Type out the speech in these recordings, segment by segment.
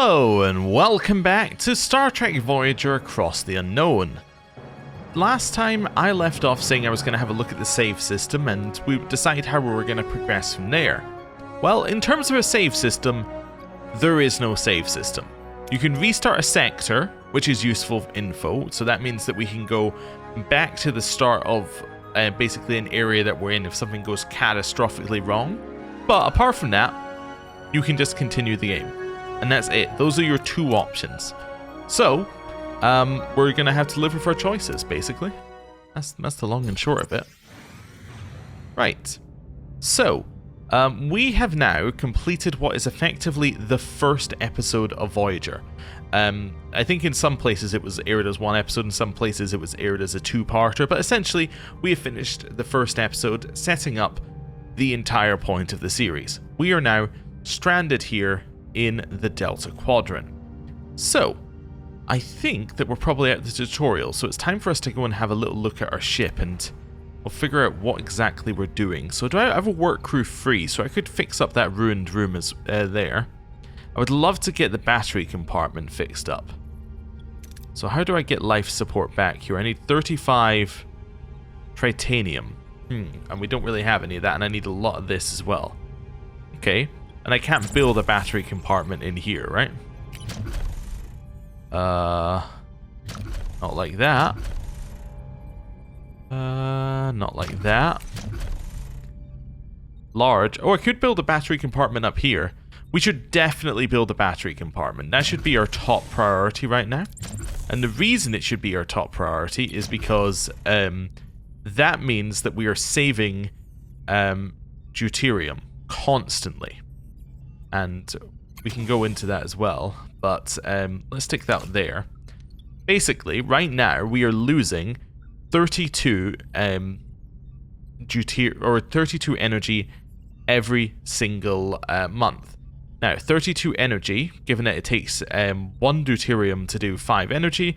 Hello and welcome back to Star Trek Voyager Across the Unknown. Last time I left off saying I was going to have a look at the save system and we would decide how we were going to progress from there. Well, in terms of a save system, there is no save system. You can restart a sector, which is useful info, so that means that we can go back to the start of basically an area that we're in if something goes catastrophically wrong. But apart from that, you can just continue the game. And that's it. Those are your two options. So, we're going to have to live with our choices, basically. That's the long and short of it. Right. So, we have now completed what is effectively the first episode of Voyager. I think in some places it was aired as one episode, in some places it was aired as a two-parter, but essentially we have finished the first episode, setting up the entire point of the series. We are now stranded here in the Delta Quadrant. So, I think that we're probably at the tutorial, so it's time for us to go and have a little look at our ship and we'll figure out what exactly we're doing. So do I have a work crew free so I could fix up that ruined room as there? I would love to get the battery compartment fixed up. So how do I get life support back here? I need 35 titanium. And we don't really have any of that, and I need a lot of this as well. Okay. And I can't build a battery compartment in here, right? Not like that. Not like that. Large. Oh, I could build a battery compartment up here. We should definitely build a battery compartment. That should be our top priority right now. And the reason it should be our top priority is because that means that we are saving deuterium constantly. And we can go into that as well, but let's stick that there. Basically, right now we are losing 32 32 energy every single month. Now, 32 energy, given that it takes 1 deuterium to do 5 energy,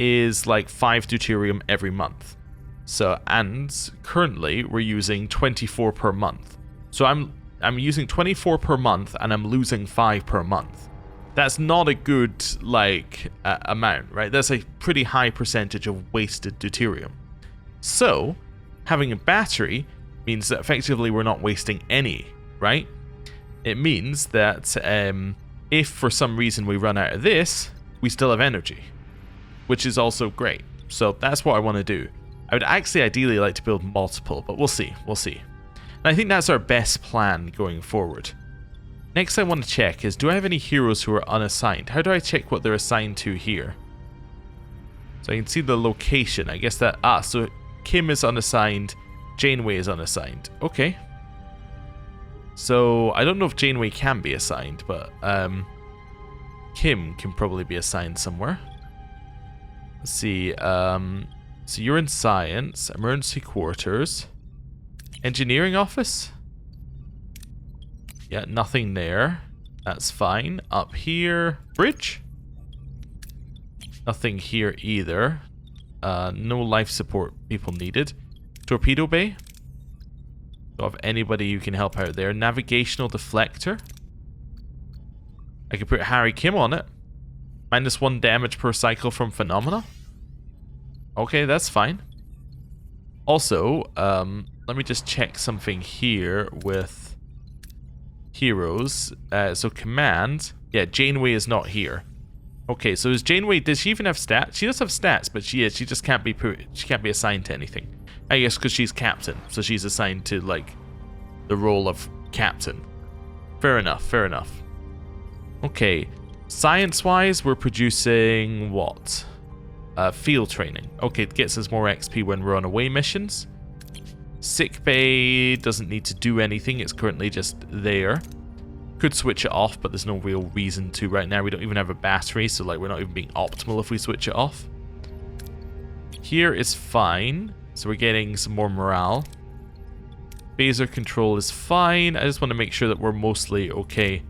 is like 5 deuterium every month. So, and currently we're using 24 per month. So I'm using 24 per month and I'm losing 5 per month. That's not a good, like, amount, right? That's a pretty high percentage of wasted deuterium. So, having a battery means that effectively we're not wasting any, right? It means that if for some reason we run out of this, we still have energy, which is also great. So that's what I want to do. I would actually ideally like to build multiple, but we'll see, And I think that's our best plan going forward. Next I want to check is, do I have any heroes who are unassigned? How do I check what they're assigned to here? So I can see the location. I guess that... so Kim is unassigned. Janeway is unassigned. Okay. So I don't know if Janeway can be assigned, but Kim can probably be assigned somewhere. Let's see. So you're in science, emergency quarters. Engineering office? Yeah, nothing there. That's fine. Up here, bridge? Nothing here either. No life support people needed. Torpedo bay? Don't have anybody who can help out there. Navigational deflector? I could put Harry Kim on it. -1 damage per cycle from phenomena? Okay, that's fine. Also, let me just check something here with heroes. So command. Yeah, Janeway is not here. Okay, so is Janeway, does she even have stats? She does have stats, but she just can't be assigned to anything. I guess because she's captain, so she's assigned to, like, the role of captain. Fair enough. Okay, science-wise, we're producing what? Field training. Okay, it gets us more XP when we're on away missions. Sick bay doesn't need to do anything. It's currently just there. Could switch it off, but there's no real reason to right now. We don't even have a battery, so like we're not even being optimal if we switch it off. Here is fine. So we're getting some more morale. Phaser control is fine. I just want to make sure that we're mostly okay.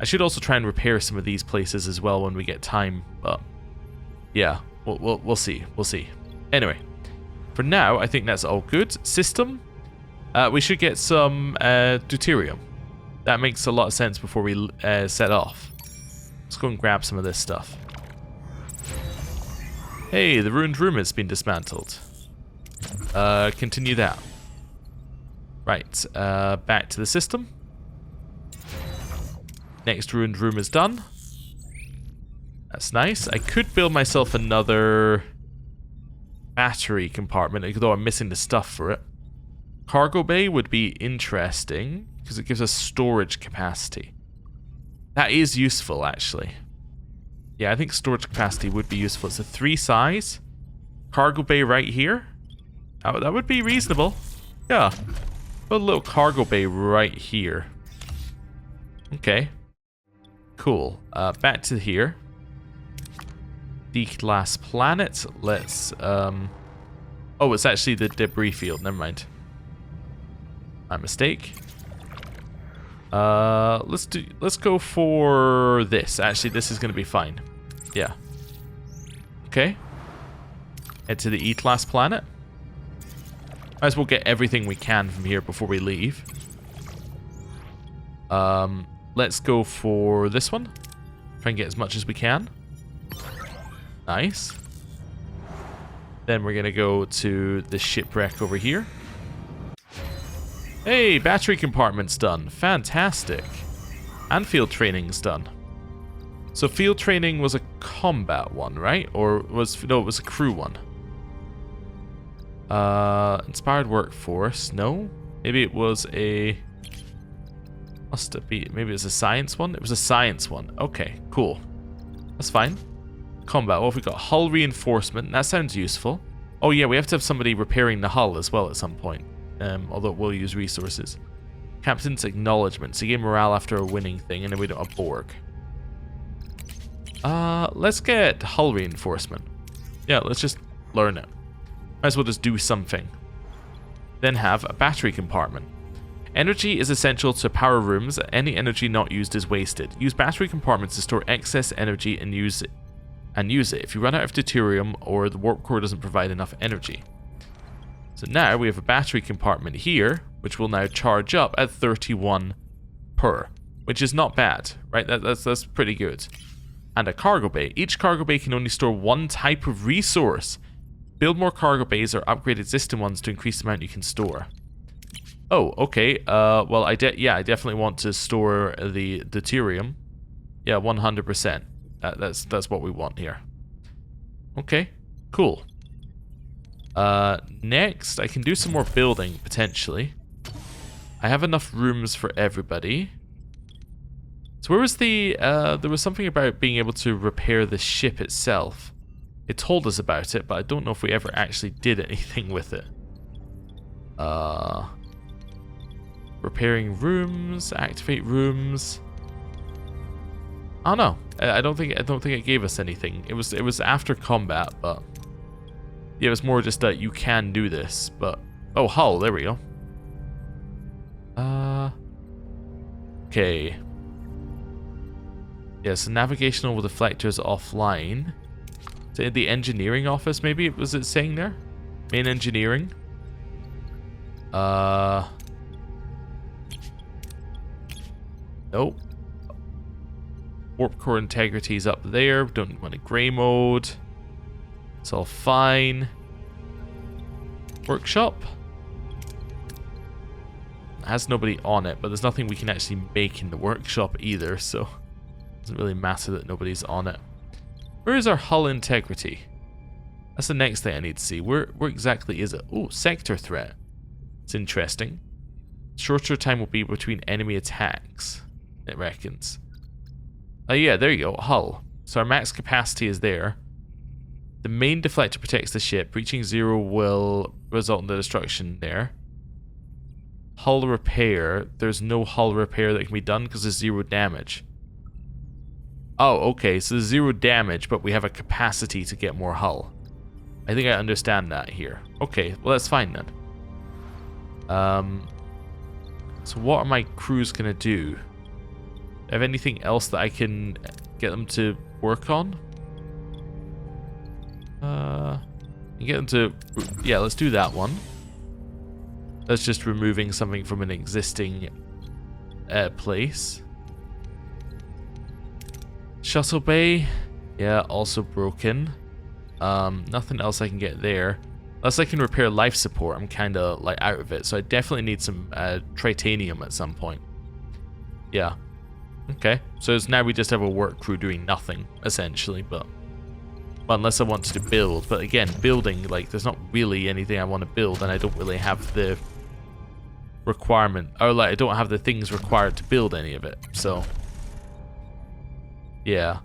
I should also try and repair some of these places as well when we get time, but yeah, we'll see. Anyway, for now, I think that's all good. System, we should get some deuterium. That makes a lot of sense before we set off. Let's go and grab some of this stuff. Hey, the ruined room has been dismantled. Continue that. Right, back to the system. Next ruined room is done. That's nice. I could build myself another battery compartment, although I'm missing the stuff for it. Cargo bay would be interesting, because it gives us storage capacity. That is useful, actually. Yeah, I think storage capacity would be useful. It's a 3 size. Cargo bay right here. That would be reasonable. Yeah. Put a little cargo bay right here. Okay. Cool. Back to here. The last planet. Let's, oh, it's actually the debris field. Never mind. My mistake. Let's go for this. Actually, this is going to be fine. Yeah. Okay. Head to the E-class planet. Might as well get everything we can from here before we leave. Let's go for this one. Try and get as much as we can. Nice. Then we're gonna go to the shipwreck over here. Hey, battery compartment's done. Fantastic. And field training's done. So field training was a combat one, right? Or was... no, it was a crew one. Inspired workforce. No. Maybe it was a... must it be... maybe it was a science one? It was a science one. Okay, cool. That's fine. Combat. What have we got? Hull reinforcement. That sounds useful. Oh yeah, we have to have somebody repairing the hull as well at some point. Although it will use resources. Captain's acknowledgement. So you get morale after a winning thing, and then we don't have Borg. Let's get hull reinforcement. Yeah, let's just learn it. Might as well just do something. Then have a battery compartment. Energy is essential to power rooms. Any energy not used is wasted. Use battery compartments to store excess energy and use it. If you run out of deuterium or the warp core doesn't provide enough energy. So now we have a battery compartment here, which will now charge up at 31 per, which is not bad, right? That's pretty good. And a cargo bay. Each cargo bay can only store one type of resource. Build more cargo bays or upgrade existing ones to increase the amount you can store. Oh, okay. Well, I definitely want to store the deuterium. Yeah, 100%. That's what we want here. Okay, cool. Next, I can do some more building, potentially. I have enough rooms for everybody. So where was the... there was something about being able to repair the ship itself. It told us about it, but I don't know if we ever actually did anything with it. Repairing rooms, activate rooms. I don't know. I don't think it gave us anything. It was after combat, but yeah, it was more just that you can do this. But oh, hull, there we go. Okay. Yeah, so navigational deflectors offline. So the engineering office, maybe was it saying there? Main engineering. Nope. Warp core integrity is up there. Don't want a grey mode. It's all fine. Workshop. It has nobody on it, but there's nothing we can actually make in the workshop either, so it doesn't really matter that nobody's on it. Where is our hull integrity? That's the next thing I need to see. Where exactly is it? Oh, sector threat. It's interesting. Shorter time will be between enemy attacks, it reckons. Oh yeah, there you go, hull. So our max capacity is there. The main deflector protects the ship. Reaching 0 will result in the destruction there. Hull repair. There's no hull repair that can be done because there's 0 damage. Oh, okay, so there's 0 damage, but we have a capacity to get more hull. I think I understand that here. Okay, well that's fine then. So what are my crews gonna do? Do I have anything else that I can get them to work on? Get them to... yeah, let's do that one. That's just removing something from an existing place. Shuttle bay. Yeah, also broken. Nothing else I can get there. Unless I can repair life support, I'm kind of like out of it. So I definitely need some tritanium at some point. Yeah. Okay. So it's now we just have a work crew doing nothing, essentially. But well, unless I wanted to build. But again, building, like, there's not really anything I want to build. And I don't really have the requirement. Or, like, I don't have the things required to build any of it. So, yeah.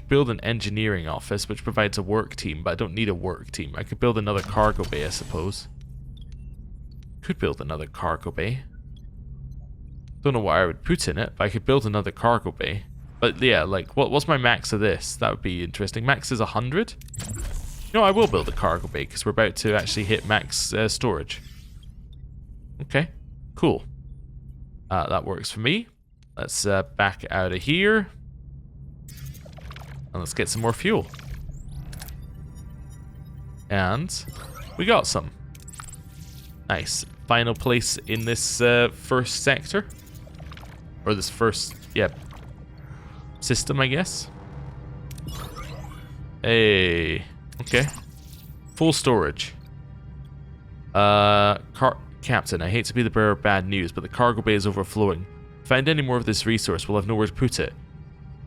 Build an engineering office which provides a work team, but I don't need a work team. I could build another cargo bay, I suppose. Could build another cargo bay. Don't know what I would put in it, but I could build another cargo bay. But yeah, like, what's my max of this? That would be interesting. Max is 100? No, I will build a cargo bay because we're about to actually hit max storage. Okay, cool. That works for me. Let's back out of here. And let's get some more fuel. And we got some. Nice. Final place in this first sector. Or this first, yeah, system, I guess. Hey. Okay. Full storage. Captain, I hate to be the bearer of bad news, but the cargo bay is overflowing. Find any more of this resource, we'll have nowhere to put it.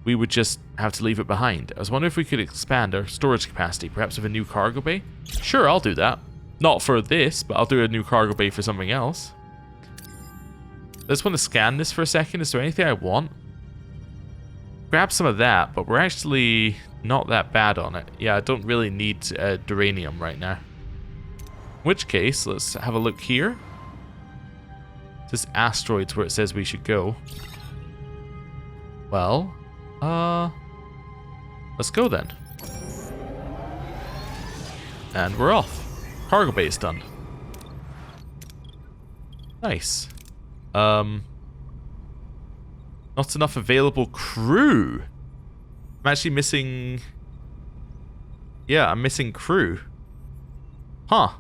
We would just have to leave it behind. I was wondering if we could expand our storage capacity, perhaps with a new cargo bay? Sure, I'll do that. Not for this, but I'll do a new cargo bay for something else. I just want to scan this for a second. Is there anything I want? Grab some of that, but we're actually not that bad on it. Yeah, I don't really need duranium right now. In which case, let's have a look here. This asteroid's where it says we should go. Well, let's go then. And we're off. Cargo bay is done. Nice. Not enough available crew. I'm actually missing... Yeah, I'm missing crew. Huh.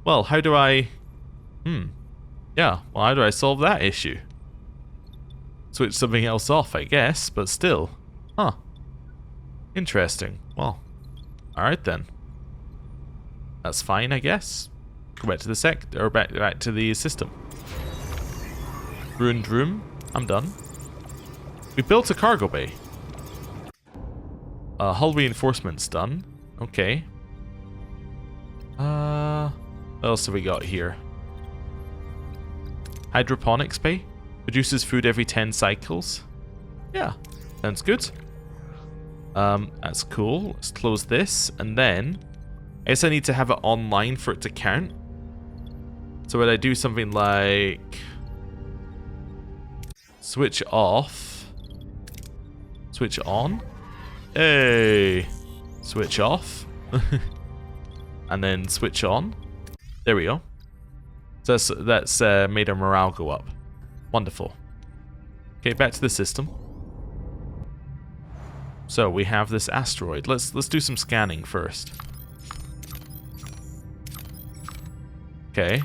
Well, how do I... Yeah, well, how do I solve that issue? Switch something else off, I guess, but still. Huh. Interesting. Well, alright then. That's fine, I guess. Go back to the sector, or back to the system. Ruined room. I'm done. We built a cargo bay. Hull reinforcements done. Okay. What else have we got here? Hydroponics bay. Produces food every 10 cycles. Yeah, sounds good. That's cool. Let's close this, and then I guess I need to have it online for it to count. So would I do something like switch off, switch on, hey, switch off, and then switch on. There we go. So that's made our morale go up. Wonderful. Okay, back to the system. So we have this asteroid. Let's do some scanning first. Okay.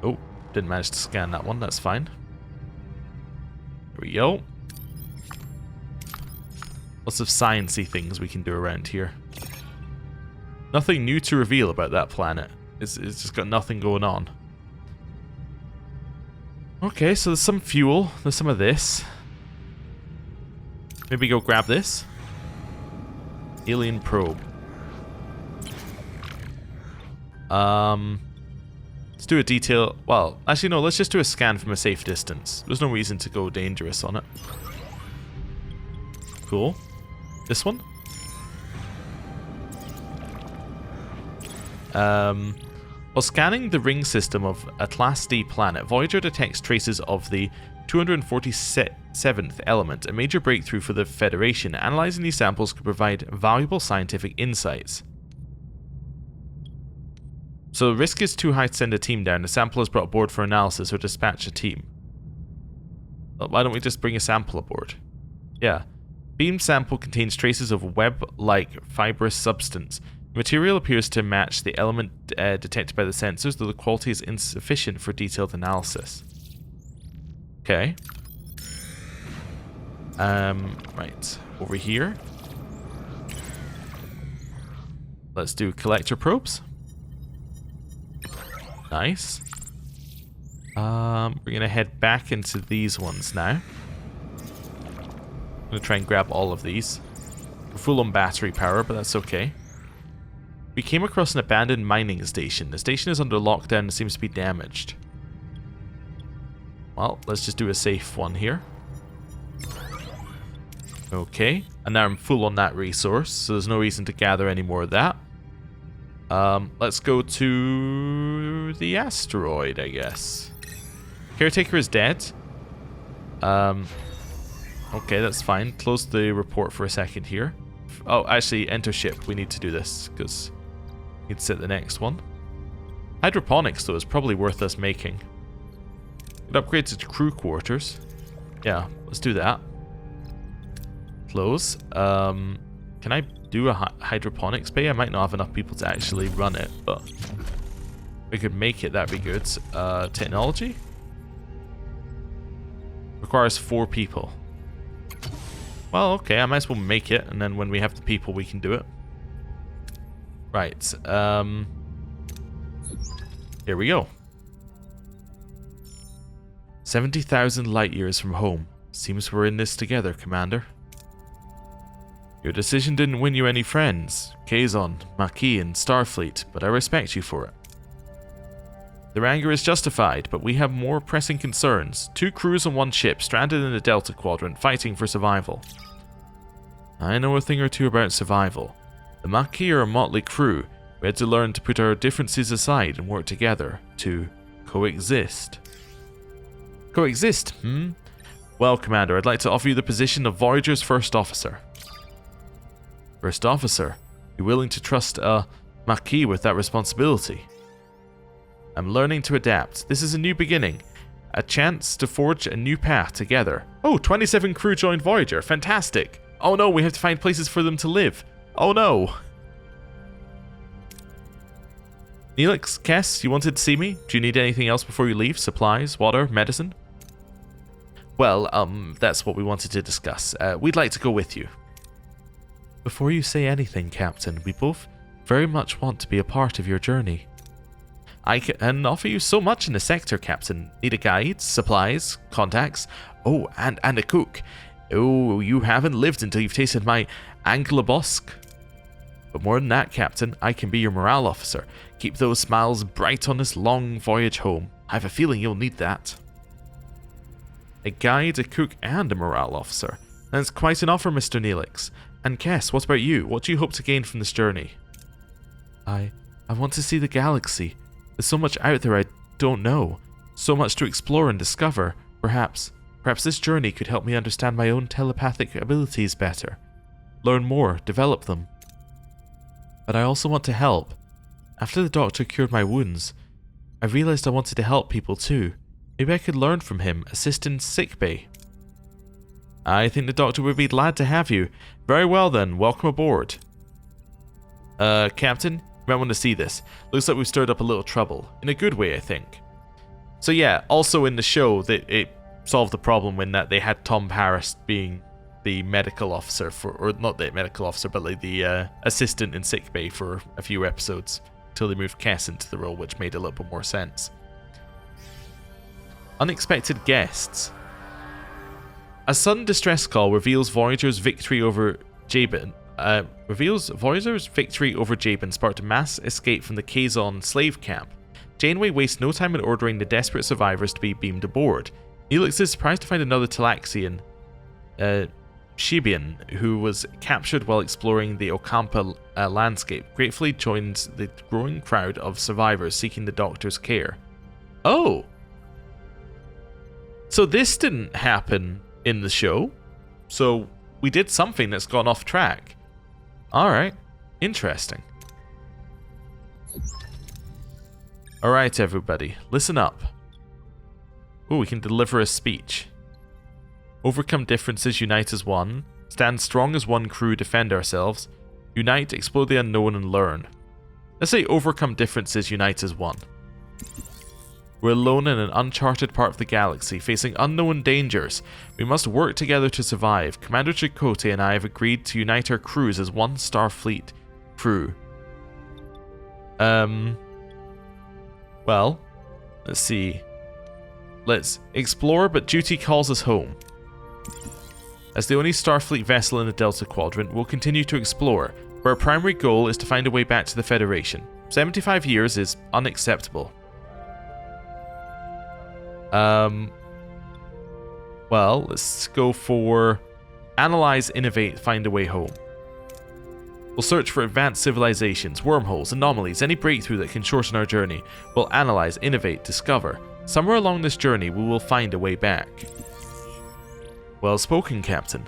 Oh, didn't manage to scan that one. That's fine. There we go. Lots of sciencey things we can do around here. Nothing new to reveal about that planet. It's just got nothing going on. Okay, so there's some fuel. There's some of this. Maybe go grab this. Alien probe. Let's do a detail. Well, actually no, let's just do a scan from a safe distance. There's no reason to go dangerous on it. Cool. This one? While scanning the ring system of a Class D planet, Voyager detects traces of the 247th element, a major breakthrough for the Federation. Analyzing these samples could provide valuable scientific insights. So the risk is too high to send a team down. The sample is brought aboard for analysis or dispatch a team. Well, why don't we just bring a sample aboard? Yeah. Beam sample contains traces of web-like fibrous substance. The material appears to match the element detected by the sensors, though the quality is insufficient for detailed analysis. Okay. Right. Over here. Let's do collector probes. Nice. We're gonna head back into these ones now. I'm gonna try and grab all of these. We're full on battery power, but that's okay. We came across an abandoned mining station. The station is under lockdown and seems to be damaged. Well, let's just do a safe one here. Okay, and now I'm full on that resource, so there's no reason to gather any more of that. Let's go to the asteroid, I guess. Caretaker is dead. Okay, that's fine. Close the report for a second here. Oh, actually, enter ship. We need to do this, because we need to set the next one. Hydroponics, though, is probably worth us making. It upgrades to crew quarters. Yeah, let's do that. Close. Can I do a hydroponics bay? I might not have enough people to actually run it, but if we could make it, that'd be good. Technology? Requires 4 people. Well, okay, I might as well make it, and then when we have the people, we can do it. Right, here we go. 70,000 light years from home. Seems we're in this together, Commander. Your decision didn't win you any friends, Kazon, Maquis, and Starfleet, but I respect you for it. Their anger is justified, but we have more pressing concerns. 2 crews on 1 ship, stranded in the Delta Quadrant, fighting for survival. I know a thing or two about survival. The Maquis are a motley crew. We had to learn to put our differences aside and work together to coexist. Coexist, hmm? Well, Commander, I'd like to offer you the position of Voyager's First Officer. First Officer? You willing to trust a Maquis with that responsibility? I'm learning to adapt. This is a new beginning. A chance to forge a new path together. Oh, 27 crew joined Voyager. Fantastic. Oh no, we have to find places for them to live. Oh no. Neelix, Kess, you wanted to see me? Do you need anything else before you leave? Supplies, water, medicine? Well, that's what we wanted to discuss. We'd like to go with you. Before you say anything, Captain, we both very much want to be a part of your journey. I can offer you so much in the sector, Captain. Need a guide, supplies, contacts, oh, and a cook. Oh, you haven't lived until you've tasted my Anglobosc. But more than that, Captain, I can be your morale officer. Keep those smiles bright on this long voyage home. I have a feeling you'll need that. A guide, a cook, and a morale officer. That's quite an offer, Mr. Neelix. And Kess, what about you? What do you hope to gain from this journey? I want to see the galaxy. There's so much out there I don't know. So much to explore and discover. Perhaps this journey could help me understand my own telepathic abilities better. Learn more, develop them. But I also want to help. After the doctor cured my wounds, I realized I wanted to help people too. Maybe I could learn from him, assist in sickbay. I think the doctor would be glad to have you. Very well then, welcome aboard. Captain, you might want to see this. Looks like we've stirred up a little trouble. In a good way, I think. So yeah, also in the show, it solved the problem in that they had Tom Paris being the medical officer for, or not the medical officer, but like the assistant in sickbay for a few episodes, until they moved Kess into the role, which made a little bit more sense. Unexpected guests. A sudden distress call reveals Voyager's victory over Jabin. Sparked a mass escape from the Kazon slave camp. Janeway wastes no time in ordering the desperate survivors to be beamed aboard. Neelix is surprised to find another Talaxian, Shibian, who was captured while exploring the Ocampa landscape. Gratefully joins the growing crowd of survivors seeking the Doctor's care. Oh! So this didn't happen in the show. So we did something that's gone off track. Alright. Interesting. Alright, everybody. Listen up. Oh, we can deliver a speech. Overcome differences, unite as one. Stand strong as one crew, defend ourselves. Unite, explore the unknown, and learn. Let's say overcome differences, unite as one. We're alone in an uncharted part of the galaxy, facing unknown dangers. We must work together to survive. Commander Chakotay and I have agreed to unite our crews as one Starfleet crew. Well, let's see. Let's explore, but duty calls us home. As the only Starfleet vessel in the Delta Quadrant, we'll continue to explore, but our primary goal is to find a way back to the Federation. 75 years is unacceptable. Well, let's go for analyze, innovate, find a way home. We'll search for advanced civilizations, wormholes, anomalies, any breakthrough that can shorten our journey. We'll analyze, innovate, discover. Somewhere along this journey, we will find a way back. Well spoken, Captain.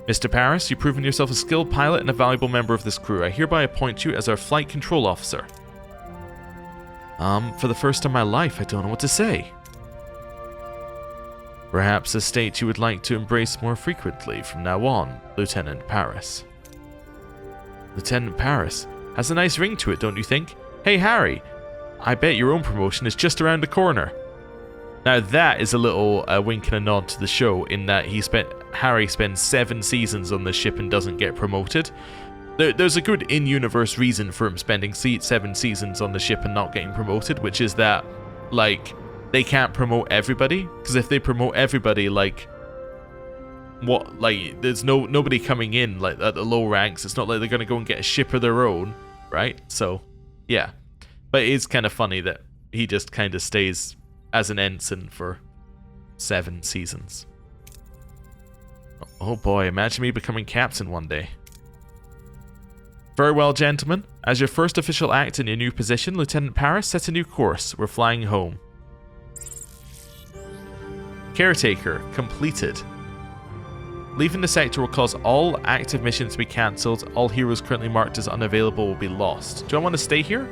Mr. Paris, you've proven yourself a skilled pilot and a valuable member of this crew. I hereby appoint you as our flight control officer. For the first time in my life, I don't know what to say. Perhaps a state you would like to embrace more frequently from now on, Lieutenant Paris. Lieutenant Paris has a nice ring to it, don't you think? Hey, Harry, I bet your own promotion is just around the corner. Now that is a little wink and a nod to the show, in that Harry spends 7 seasons on the ship and doesn't get promoted. There's a good in-universe reason for him spending 7 seasons on the ship and not getting promoted, which is that, like, they can't promote everybody, because if they promote everybody, like, what, like, there's nobody coming in, like, at the low ranks. It's not like they're going to go and get a ship of their own, right? So, yeah. But it is kind of funny that he just kind of stays as an ensign for 7 seasons. Oh boy, imagine me becoming captain one day. Very well, gentlemen. As your first official act in your new position, Lieutenant Paris, set a new course. We're flying home. Caretaker completed. Leaving the sector will cause all active missions to be cancelled. All heroes currently marked as unavailable will be lost. Do I want to stay here?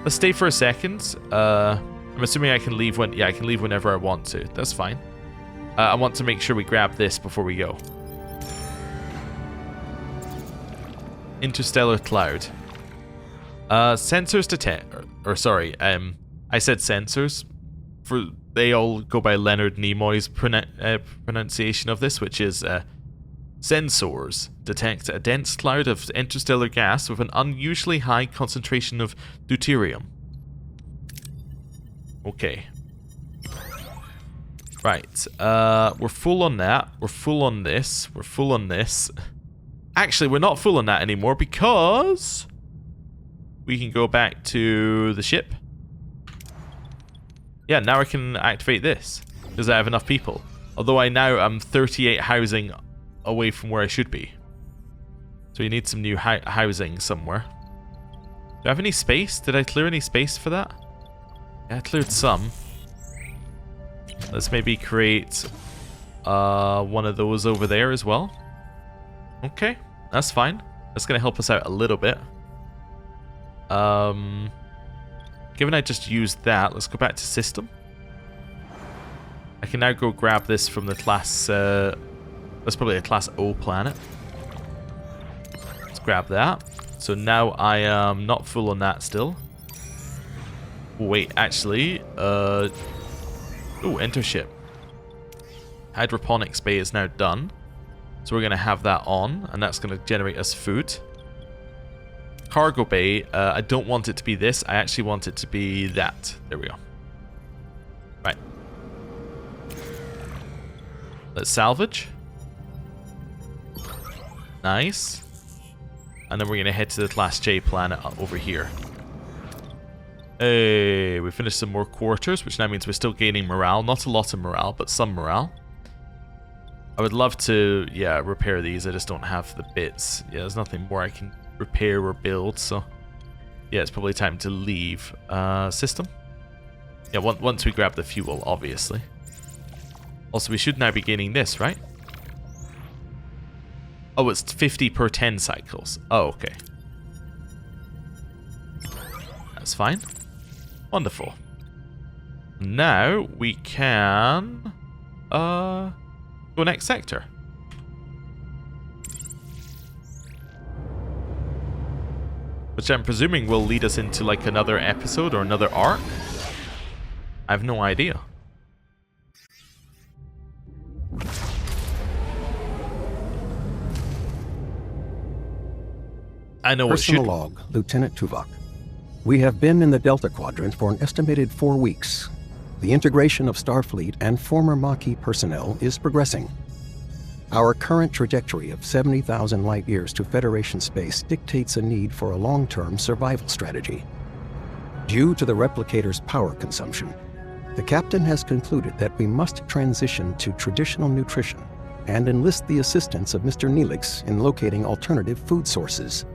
Let's stay for a second. I'm assuming I can leave I can leave whenever I want to. That's fine. I want to make sure we grab this before we go. Interstellar cloud. Sensors detect, or sorry, I said sensors. They all go by Leonard Nimoy's pronunciation of this, which is sensors detect a dense cloud of interstellar gas with an unusually high concentration of deuterium. Okay. Right. We're full on that. We're full on this. We're full on this. Actually, we're not full on that anymore because we can go back to the ship. Yeah, now I can activate this because I have enough people. Although I now am 38 housing away from where I should be. So you need some new housing somewhere. Do I have any space? Did I clear any space for that? Yeah, I cleared some. Let's maybe create one of those over there as well. Okay, that's fine. That's going to help us out a little bit. Given I just used that, let's go back to system. I can now go grab this from the class... that's probably a class O planet. Let's grab that. So now I am not full on that still. Oh, wait, actually... oh, enter ship. Hydroponics bay is now done. So we're going to have that on, and that's going to generate us food. Cargo bay, I don't want it to be this. I actually want it to be that. There we go. Right. Let's salvage. Nice. And then we're going to head to the Class J planet over here. Hey, we finished some more quarters, which now means we're still gaining morale. Not a lot of morale, but some morale. I would love to, yeah, repair these. I just don't have the bits. Yeah, there's nothing more I can repair or build, so... yeah, it's probably time to leave. System? Yeah, once we grab the fuel, obviously. Also, we should now be gaining this, right? Oh, it's 50 per 10 cycles. Oh, okay. That's fine. Wonderful. Now, we can... go next sector. which I'm presuming will lead us into like another episode or another arc. I have no idea. I know what should... Personal log, Lieutenant Tuvok. We have been in the Delta Quadrant for an estimated 4 weeks. The integration of Starfleet and former Maquis personnel is progressing. Our current trajectory of 70,000 light-years to Federation space dictates a need for a long-term survival strategy. Due to the replicator's power consumption, the captain has concluded that we must transition to traditional nutrition and enlist the assistance of Mr. Neelix in locating alternative food sources.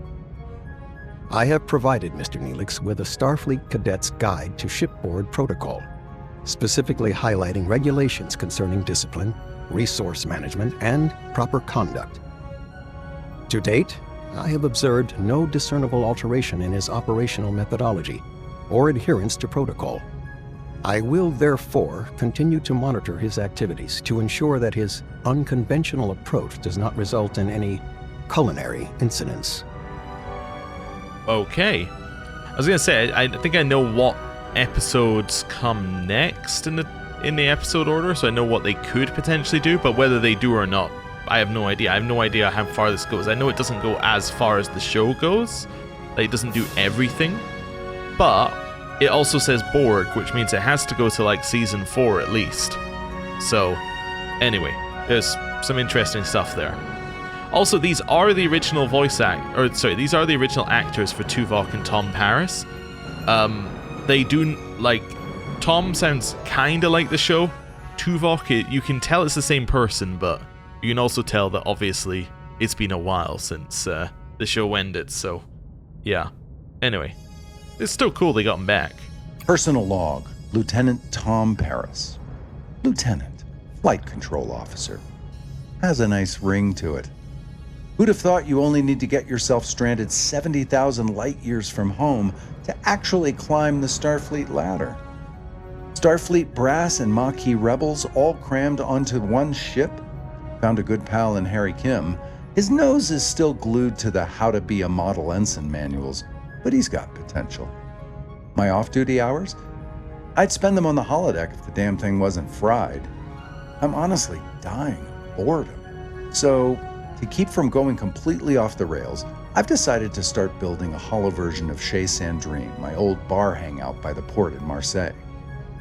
I have provided Mr. Neelix with a Starfleet Cadet's Guide to Shipboard Protocol, specifically highlighting regulations concerning discipline, resource management, and proper conduct. To date, I have observed no discernible alteration in his operational methodology or adherence to protocol. I will therefore continue to monitor his activities to ensure that his unconventional approach does not result in any culinary incidents. Okay. I was gonna say, I think I know what episodes come next in the episode order, so I know what they could potentially do, but whether they do or not, I have no idea. I have no idea how far this goes. I know it doesn't go as far as the show goes. Like, it doesn't do everything, but it also says Borg, which means it has to go to like season 4 at least. So, anyway, there's some interesting stuff there. Also, these are the original these are the original actors for Tuvok and Tom Paris. They do, like, Tom sounds kinda like the show. Tuvok, you can tell it's the same person, but you can also tell that obviously it's been a while since the show ended, so yeah. Anyway, it's still cool they got him back. Personal log, Lieutenant Tom Paris. Lieutenant, Flight Control Officer. Has a nice ring to it. Who'd have thought you only need to get yourself stranded 70,000 light-years from home to actually climb the Starfleet ladder? Starfleet brass and Maquis rebels all crammed onto one ship? Found a good pal in Harry Kim. His nose is still glued to the How to Be a Model Ensign manuals, but he's got potential. My off-duty hours? I'd spend them on the holodeck if the damn thing wasn't fried. I'm honestly dying of boredom. So, to keep from going completely off the rails, I've decided to start building a hollow version of Chez Sandrine, my old bar hangout by the port in Marseille.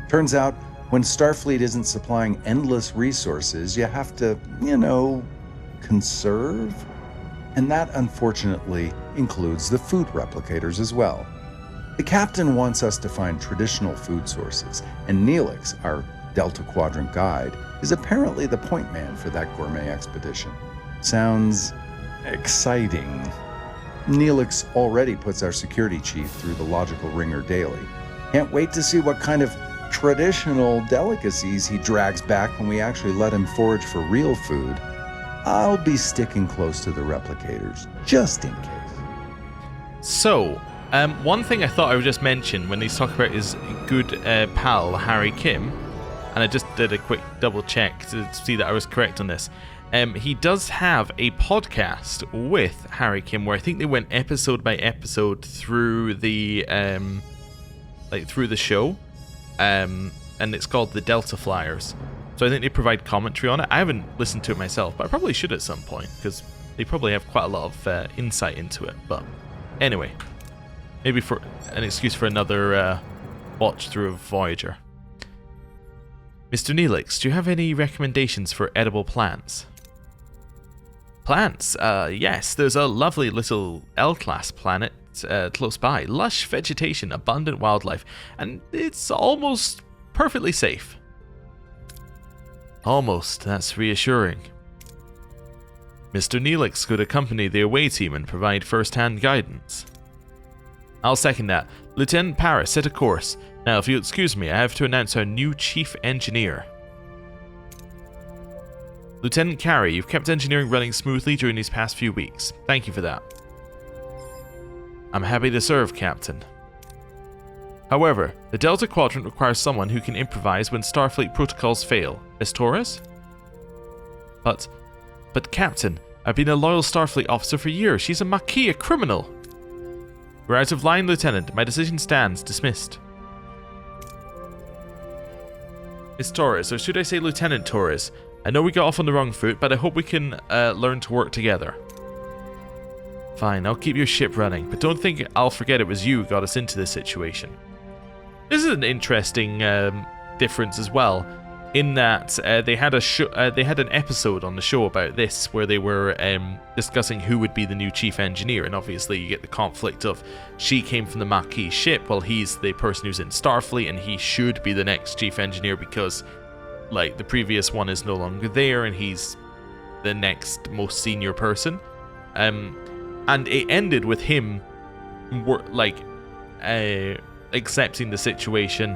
Turns out, when Starfleet isn't supplying endless resources, you have to, conserve. And that, unfortunately, includes the food replicators as well. The captain wants us to find traditional food sources, and Neelix, our Delta Quadrant guide, is apparently the point man for that gourmet expedition. Sounds exciting. Neelix already puts our security chief through the logical ringer daily. Can't wait to see what kind of traditional delicacies he drags back when we actually let him forage for real food. I'll be sticking close to the replicators, just in case. So, one thing I thought I would just mention when he's talking about his good pal, Harry Kim, and I just did a quick double check to see that I was correct on this. He does have a podcast with Harry Kim where I think they went episode by episode through the show, and it's called The Delta Flyers. So I think they provide commentary on it. I haven't listened to it myself, but I probably should at some point because they probably have quite a lot of insight into it. But anyway, maybe for an excuse for another watch through of Voyager. Mr. Neelix, do you have any recommendations for edible plants? Plants? Yes, there's a lovely little L-class planet close by. Lush vegetation, abundant wildlife, and it's almost perfectly safe. Almost, that's reassuring. Mr. Neelix could accompany the away team and provide first-hand guidance. I'll second that. Lieutenant Paris, set a course. Now, if you'll excuse me, I have to announce our new chief engineer. Lieutenant Carey, you've kept engineering running smoothly during these past few weeks. Thank you for that. I'm happy to serve, Captain. However, the Delta Quadrant requires someone who can improvise when Starfleet protocols fail. Miss Torres? But Captain, I've been a loyal Starfleet officer for years. She's a Maquis, a criminal. We're out of line, Lieutenant. My decision stands. Dismissed. Miss Torres, or should I say Lieutenant Torres? I know we got off on the wrong foot, but I hope we can learn to work together. Fine, I'll keep your ship running, but don't think I'll forget it was you who got us into this situation. This is an interesting difference as well, in that they had an episode on the show about this where they were discussing who would be the new chief engineer, and obviously you get the conflict of she came from the Maquis ship while he's the person who's in Starfleet, and he should be the next chief engineer because, like, the previous one is no longer there and he's the next most senior person. And it ended with him accepting the situation,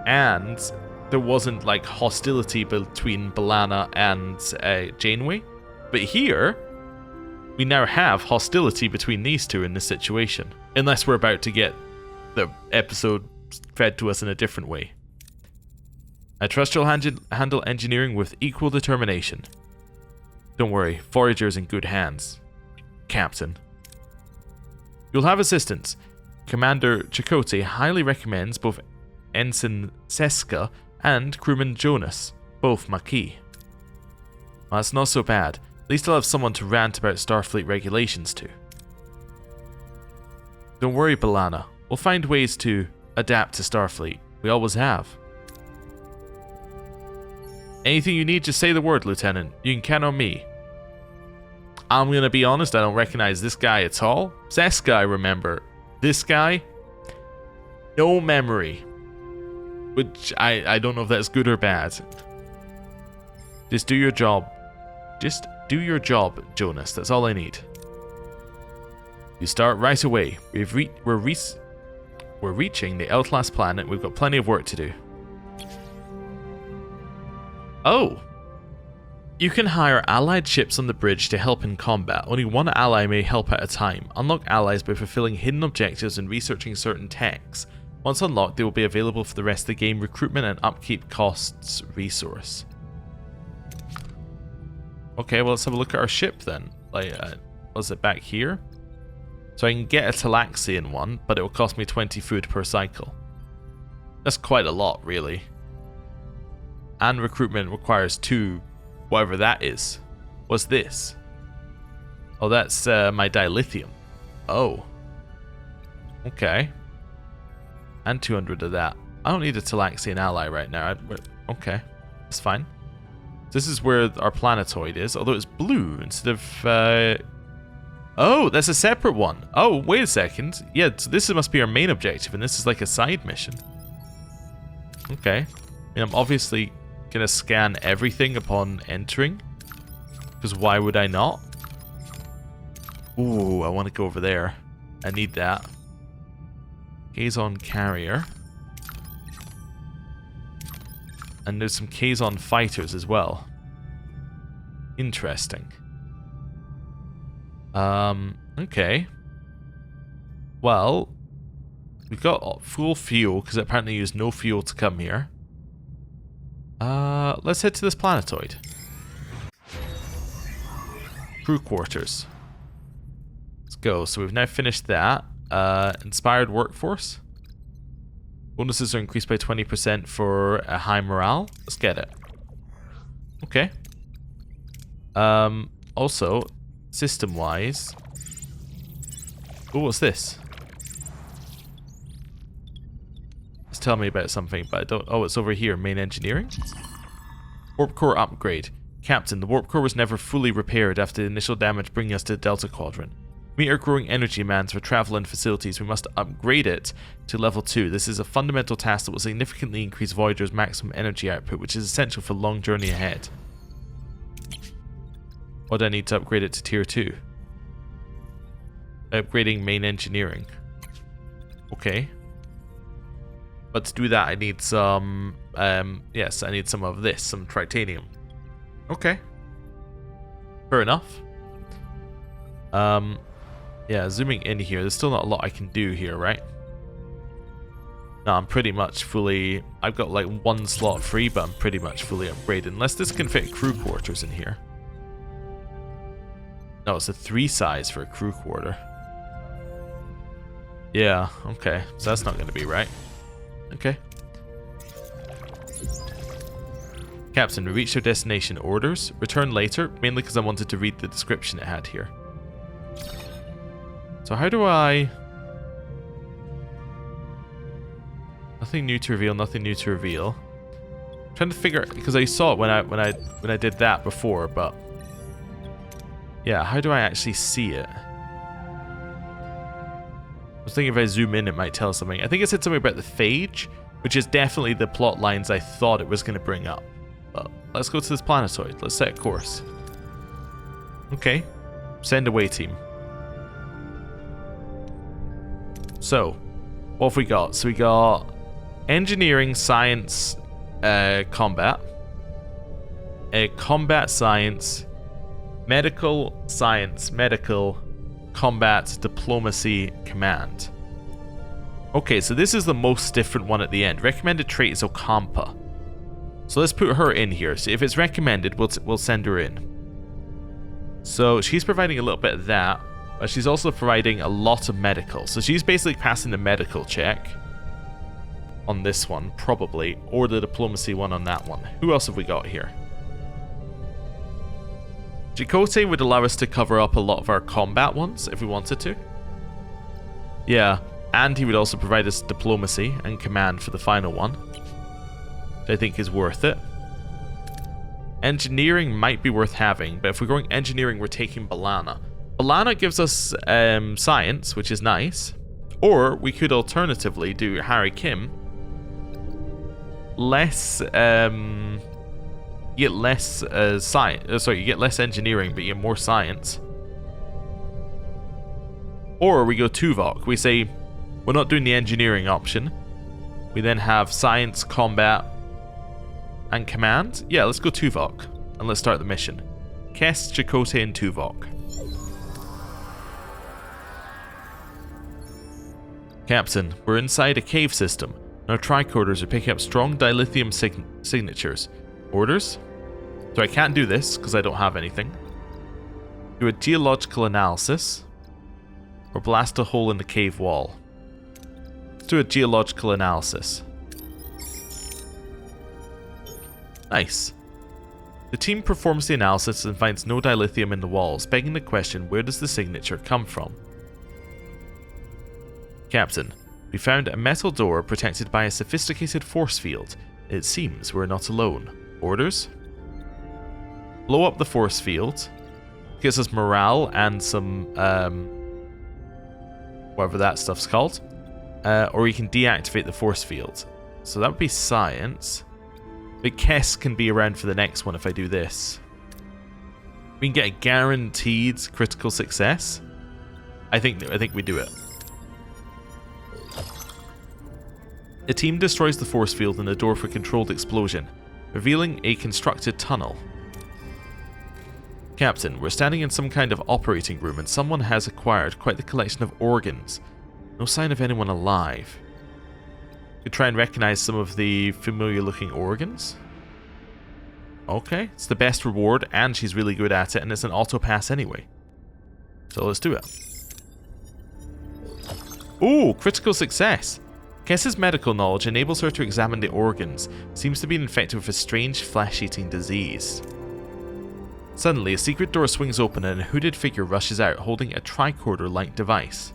and there wasn't like hostility between B'Elanna and Janeway. But here, we now have hostility between these two in this situation. Unless we're about to get the episode fed to us in a different way. I trust you'll handle engineering with equal determination. Don't worry, Voyager's in good hands. Captain. You'll have assistance. Commander Chakotay highly recommends both Ensign Seska and Crewman Jonas, both Maquis. Well, that's not so bad. At least I'll have someone to rant about Starfleet regulations to. Don't worry, B'Elanna. We'll find ways to adapt to Starfleet. We always have. Anything you need, just say the word, Lieutenant. You can count on me. I'm gonna be honest, I don't recognize this guy at all. Seska, I remember. This guy? No memory. Which, I don't know if that's good or bad. Just do your job. Just do your job, Jonas. That's all I need. You start right away. We're reaching the L-class planet. We've got plenty of work to do. Oh! You can hire allied ships on the bridge to help in combat. Only one ally may help at a time. Unlock allies by fulfilling hidden objectives and researching certain techs. Once unlocked, they will be available for the rest of the game. Recruitment and upkeep costs resource. Okay, well, let's have a look at our ship then. Like, was it back here? So I can get a Talaxian one, but it will cost me 20 food per cycle. That's quite a lot, really. And recruitment requires 2, whatever that is. What's this? Oh, that's my dilithium. Oh. Okay. And 200 of that. I don't need a Talaxian ally right now. Okay, that's fine. This is where our planetoid is, although it's blue instead of... Oh, that's a separate one. Oh, wait a second. Yeah, so this must be our main objective, and this is like a side mission. Okay. I mean, I'm obviously going to scan everything upon entering, because why would I not? Ooh, I want to go over there. I need that. Kazon carrier. And there's some Kazon fighters as well. Interesting. Okay. Well, we've got full fuel, because apparently used no fuel to come here. Let's head to this planetoid. Crew quarters. Let's go. So we've now finished that. Inspired workforce. Bonuses are increased by 20% for a high morale. Let's get it. Okay. Also, system-wise... Oh, what's this? Just tell me about something, but I don't... Oh, it's over here. Main engineering? Warp core upgrade. Captain, the warp core was never fully repaired after the initial damage bringing us to the Delta Quadrant. Meet our growing energy demands for travel and facilities. We must upgrade it to level 2. This is a fundamental task that will significantly increase Voyager's maximum energy output, which is essential for the long journey ahead. Or do I need to upgrade it to tier 2? Upgrading main engineering. Okay. But to do that, I need some... yes, I need some of this, some tritanium. Okay. Fair enough. Yeah, zooming in here, there's still not a lot I can do here, right? No, I'm pretty much fully... I've got like one slot free, but I'm pretty much fully upgraded. Unless this can fit crew quarters in here. No, it's a 3 size for a crew quarter. Yeah, okay. So that's not going to be right. Okay. Captain, we reached our destination. Orders. Return later, mainly because I wanted to read the description it had here. So how do I... Nothing new to reveal, nothing new to reveal. I'm trying to figure out, because I saw it when I did that before, but... Yeah, how do I actually see it? I was thinking if I zoom in, it might tell us something. I think it said something about the phage, which is definitely the plot lines I thought it was going to bring up. But let's go to this planetoid. Let's set a course. Okay. Send away, team. So, what have we got? So we got engineering, science, combat. Combat science, medical science, medical, combat, diplomacy, command. Okay, so this is the most different one at the end. Recommended trait is Ocampa. So let's put her in here. So if it's recommended, we'll send her in. So she's providing a little bit of that, but she's also providing a lot of medical. So she's basically passing the medical check on this one, probably, or the diplomacy one on that one. Who else have we got here? Chakotay would allow us to cover up a lot of our combat ones if we wanted to. Yeah, and he would also provide us diplomacy and command for the final one, which I think is worth it. Engineering might be worth having, but if we're going engineering, we're taking Balana. Balana gives us science, which is nice. Or we could alternatively do Harry Kim. Less, you get less science. You get less engineering, but you get more science. Or we go Tuvok. We say we're not doing the engineering option. We then have science, combat, and command. Yeah, let's go Tuvok and let's start the mission. Kess, Chakotay, and Tuvok. Captain, we're inside a cave system, and our tricorders are picking up strong dilithium signatures. Orders? So I can't do this, because I don't have anything. Do a geological analysis, or blast a hole in the cave wall. Let's do a geological analysis. Nice. The team performs the analysis and finds no dilithium in the walls, begging the question, where does the signature come from? Captain, we found a metal door protected by a sophisticated force field. It seems we're not alone. Orders? Blow up the force field. Gives us morale and some, whatever that stuff's called. Or we can deactivate the force field. So that would be science. But Kess can be around for the next one if I do this. We can get a guaranteed critical success. I think we do it. The team destroys the force field and the door for controlled explosion, revealing a constructed tunnel. Captain, we're standing in some kind of operating room and someone has acquired quite the collection of organs. No sign of anyone alive. Could try and recognize some of the familiar looking organs. Okay, it's the best reward and she's really good at it and it's an auto pass anyway. So let's do it. Ooh, critical success. Kess's medical knowledge enables her to examine the organs. Seems to be infected with a strange flesh-eating disease. Suddenly, a secret door swings open and a hooded figure rushes out holding a tricorder-like device.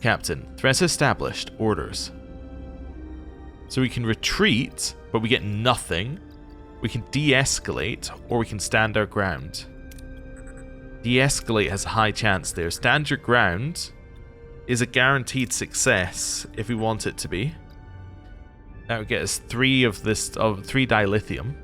Captain, threat established. Orders. So we can retreat, but we get nothing. We can de-escalate, or we can stand our ground. De-escalate has a high chance there. Stand your ground is a guaranteed success if we want it to be. That would get us 3 of dilithium.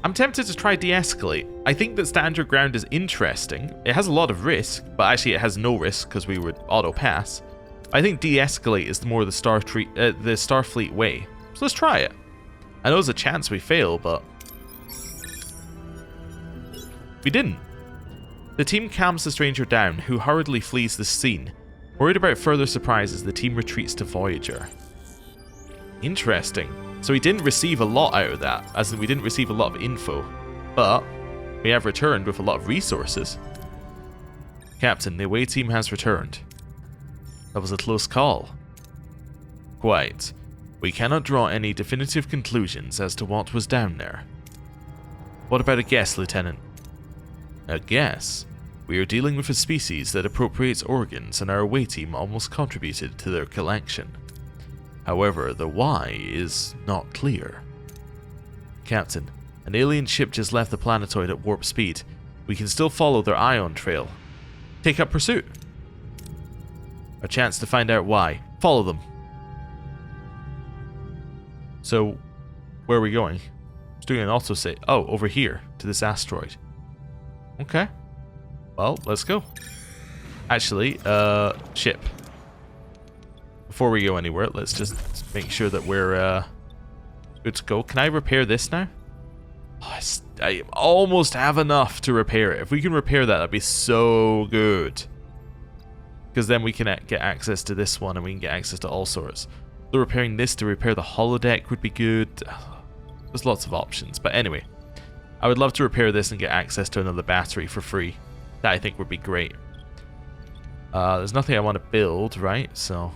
I'm tempted to try de-escalate. I think that stand your ground is interesting. It has a lot of risk, but actually it has no risk because we would auto pass. I think de-escalate is more the Starfleet way. So let's try it. I know there's a chance we fail, but we didn't. The team calms the stranger down, who hurriedly flees the scene. Worried about further surprises, the team retreats to Voyager. Interesting. So we didn't receive a lot out of that, as in we didn't receive a lot of info, but we have returned with a lot of resources. Captain, the away team has returned. That was a close call. Quite. We cannot draw any definitive conclusions as to what was down there. What about a guess, Lieutenant? A guess? We are dealing with a species that appropriates organs, and our away team almost contributed to their collection. However, the why is not clear. Captain, an alien ship just left the planetoid at warp speed. We can still follow their ion trail. Take up pursuit. A chance to find out why. Follow them. So, where are we going? It's doing an autosave. Oh, over here, to this asteroid. Okay. Well, let's go. Actually, ship. Before we go anywhere, let's just make sure that we're good to go. Can I repair this now? Oh, I almost have enough to repair it. If we can repair that, that'd be so good. Because then we can get access to this one, and we can get access to all sorts. So repairing this to repair the holodeck would be good. There's lots of options. But anyway, I would love to repair this and get access to another battery for free. That I think would be great. There's nothing I want to build, right? So,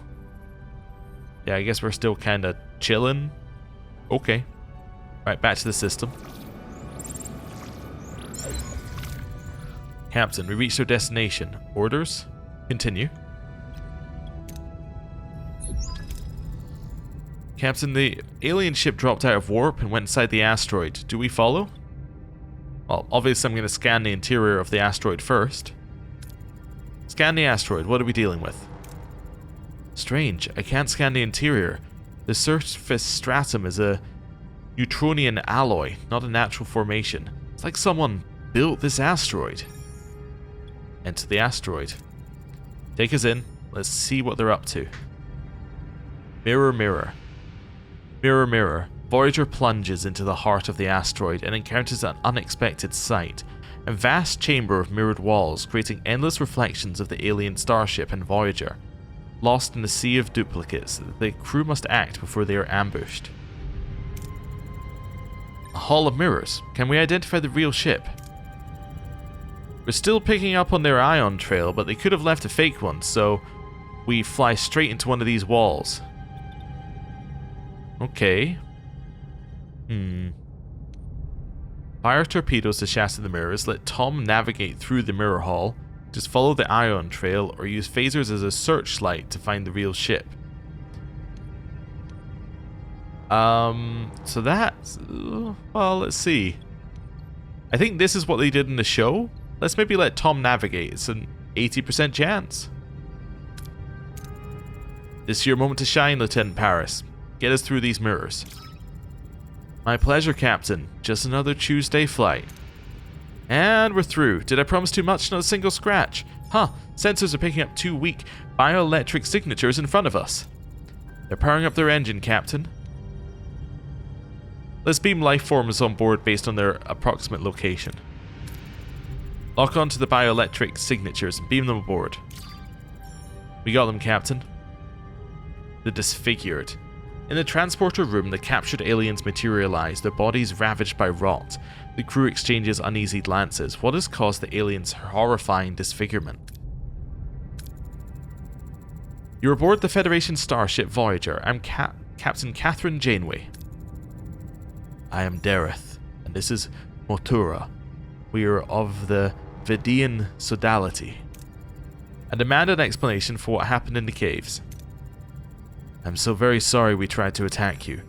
yeah, I guess we're still kind of chilling. Okay. Right, back to the system. Captain, we reached our destination. Orders? Continue. Captain, the alien ship dropped out of warp and went inside the asteroid. Do we follow? Well, obviously I'm going to scan the interior of the asteroid first. Scan the asteroid. What are we dealing with? Strange. I can't scan the interior. The surface stratum is a neutronian alloy, not a natural formation. It's like someone built this asteroid. Enter the asteroid. Take us in. Let's see what they're up to. Mirror, mirror. Mirror, mirror. Voyager plunges into the heart of the asteroid and encounters an unexpected sight. A vast chamber of mirrored walls, creating endless reflections of the alien starship and Voyager. Lost in a sea of duplicates, the crew must act before they are ambushed. A hall of mirrors. Can we identify the real ship? We're still picking up on their ion trail, but they could have left a fake one, so we fly straight into one of these walls. Okay. Fire torpedoes to shatter the mirrors. Let Tom navigate through the mirror hall. Just follow the ion trail or use phasers as a searchlight to find the real ship. So that's... well, let's see. I think this is what they did in the show. Let's maybe let Tom navigate. It's an 80% chance. This is your moment to shine, Lieutenant Paris. Get us through these mirrors. My pleasure, Captain. Just another Tuesday flight. And we're through. Did I promise too much? Not a single scratch. Huh, sensors are picking up 2 weak bioelectric signatures in front of us. They're powering up their engine, Captain. Let's beam life forms on board based on their approximate location. Lock onto the bioelectric signatures and beam them aboard. We got them, Captain. The disfigured. In the transporter room, the captured aliens materialize, their bodies ravaged by rot. The crew exchanges uneasy glances. What has caused the aliens' horrifying disfigurement? You're aboard the Federation starship Voyager. I'm Captain Catherine Janeway. I am Dareth, and this is Motura. We are of the Vidiian sodality. I demand an explanation for what happened in the caves. I'm so very sorry we tried to attack you.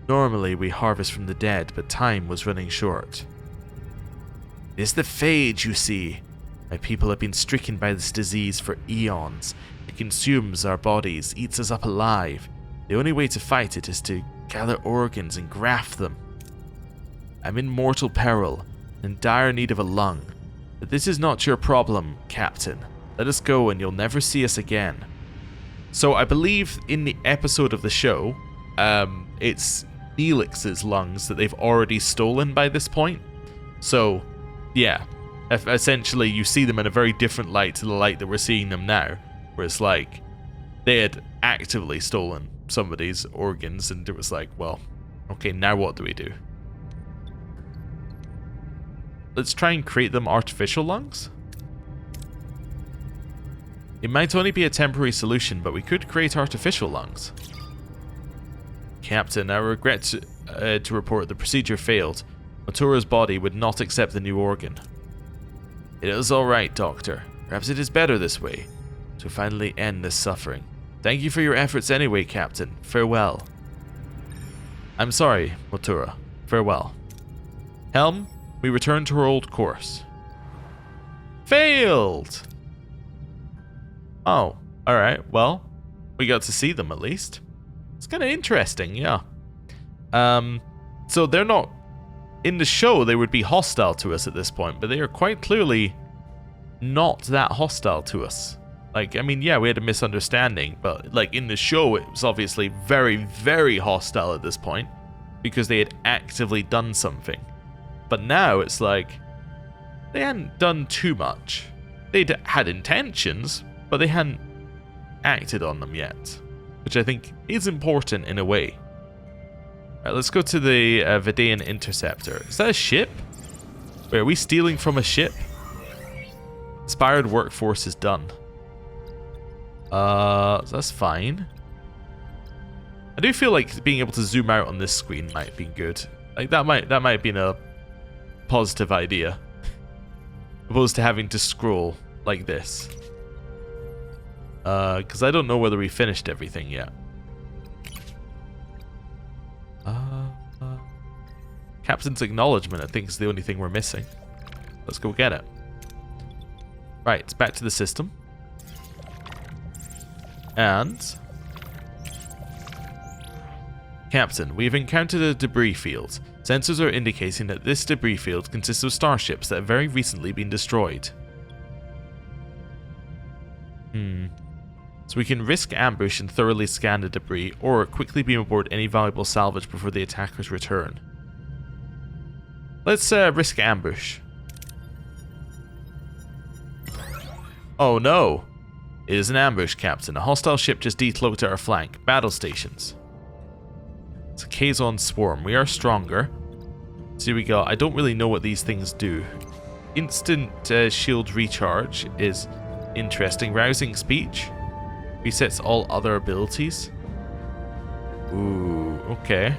Normally we harvest from the dead, but time was running short. It's the phage, you see. My people have been stricken by this disease for eons. It consumes our bodies, eats us up alive. The only way to fight it is to gather organs and graft them. I'm in mortal peril, in dire need of a lung. But this is not your problem, Captain. Let us go and you'll never see us again. So I believe in the episode of the show, it's Neelix's lungs that they've already stolen by this point. So, yeah, essentially you see them in a very different light to the light that we're seeing them now. Where it's like, they had actively stolen somebody's organs and it was like, well, okay, now what do we do? Let's try and create them artificial lungs. It might only be a temporary solution, but we could create artificial lungs. Captain, I regret to report the procedure failed. Motora's body would not accept the new organ. It is alright, Doctor. Perhaps it is better this way, to finally end this suffering. Thank you for your efforts anyway, Captain. Farewell. I'm sorry, Motora. Farewell. Helm, we return to our old course. Failed! Oh, alright, well, we got to see them at least. It's kind of interesting, yeah. So they're not... In the show, they would be hostile to us at this point, but they are quite clearly not that hostile to us. Like, I mean, yeah, we had a misunderstanding, but, like, in the show, it was obviously very, very hostile at this point, because they had actively done something. But now, it's like, they hadn't done too much. They'd had intentions, but they hadn't acted on them yet, which I think is important in a way. Alright, let's go to the Vidiian Interceptor. Is that a ship? Wait, are we stealing from a ship? Inspired workforce is done. That's fine. I do feel like being able to zoom out on this screen might be good. Like that might have been a positive idea, opposed to having to scroll like this. Because I don't know whether we finished everything yet. Captain's acknowledgement, I think, is the only thing we're missing. Let's go get it. Right, back to the system. And... Captain, we've encountered a debris field. Sensors are indicating that this debris field consists of starships that have very recently been destroyed. So we can risk ambush and thoroughly scan the debris, or quickly beam aboard any valuable salvage before the attackers return. Let's risk ambush. Oh no! It is an ambush, Captain. A hostile ship just decloaked at our flank. Battle stations. It's a Kazon swarm. We are stronger. So here we go. I don't really know what these things do. Instant shield recharge is interesting. Rousing speech. Resets all other abilities. Ooh, okay.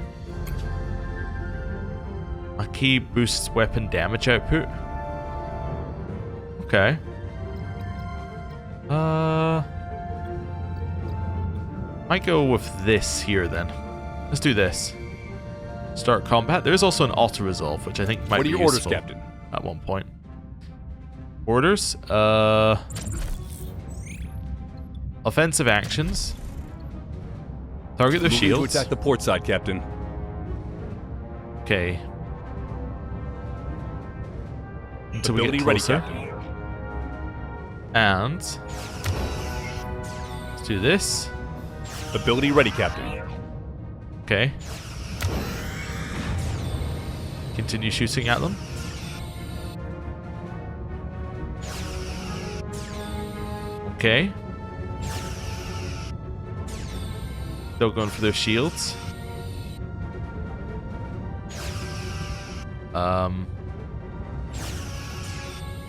A key boosts weapon damage output. Okay. Might go with this here then. Let's do this. Start combat. There's also an auto resolve, which I think might be useful. What are your orders, Captain? At one point. Orders? Offensive actions. Target their Moving shields. to attack the port side, Captain. Okay. Until we Ability get ready, closer. Captain. And let's do this. Ability ready, Captain. Okay. Continue shooting at them. Okay. Still going for their shields.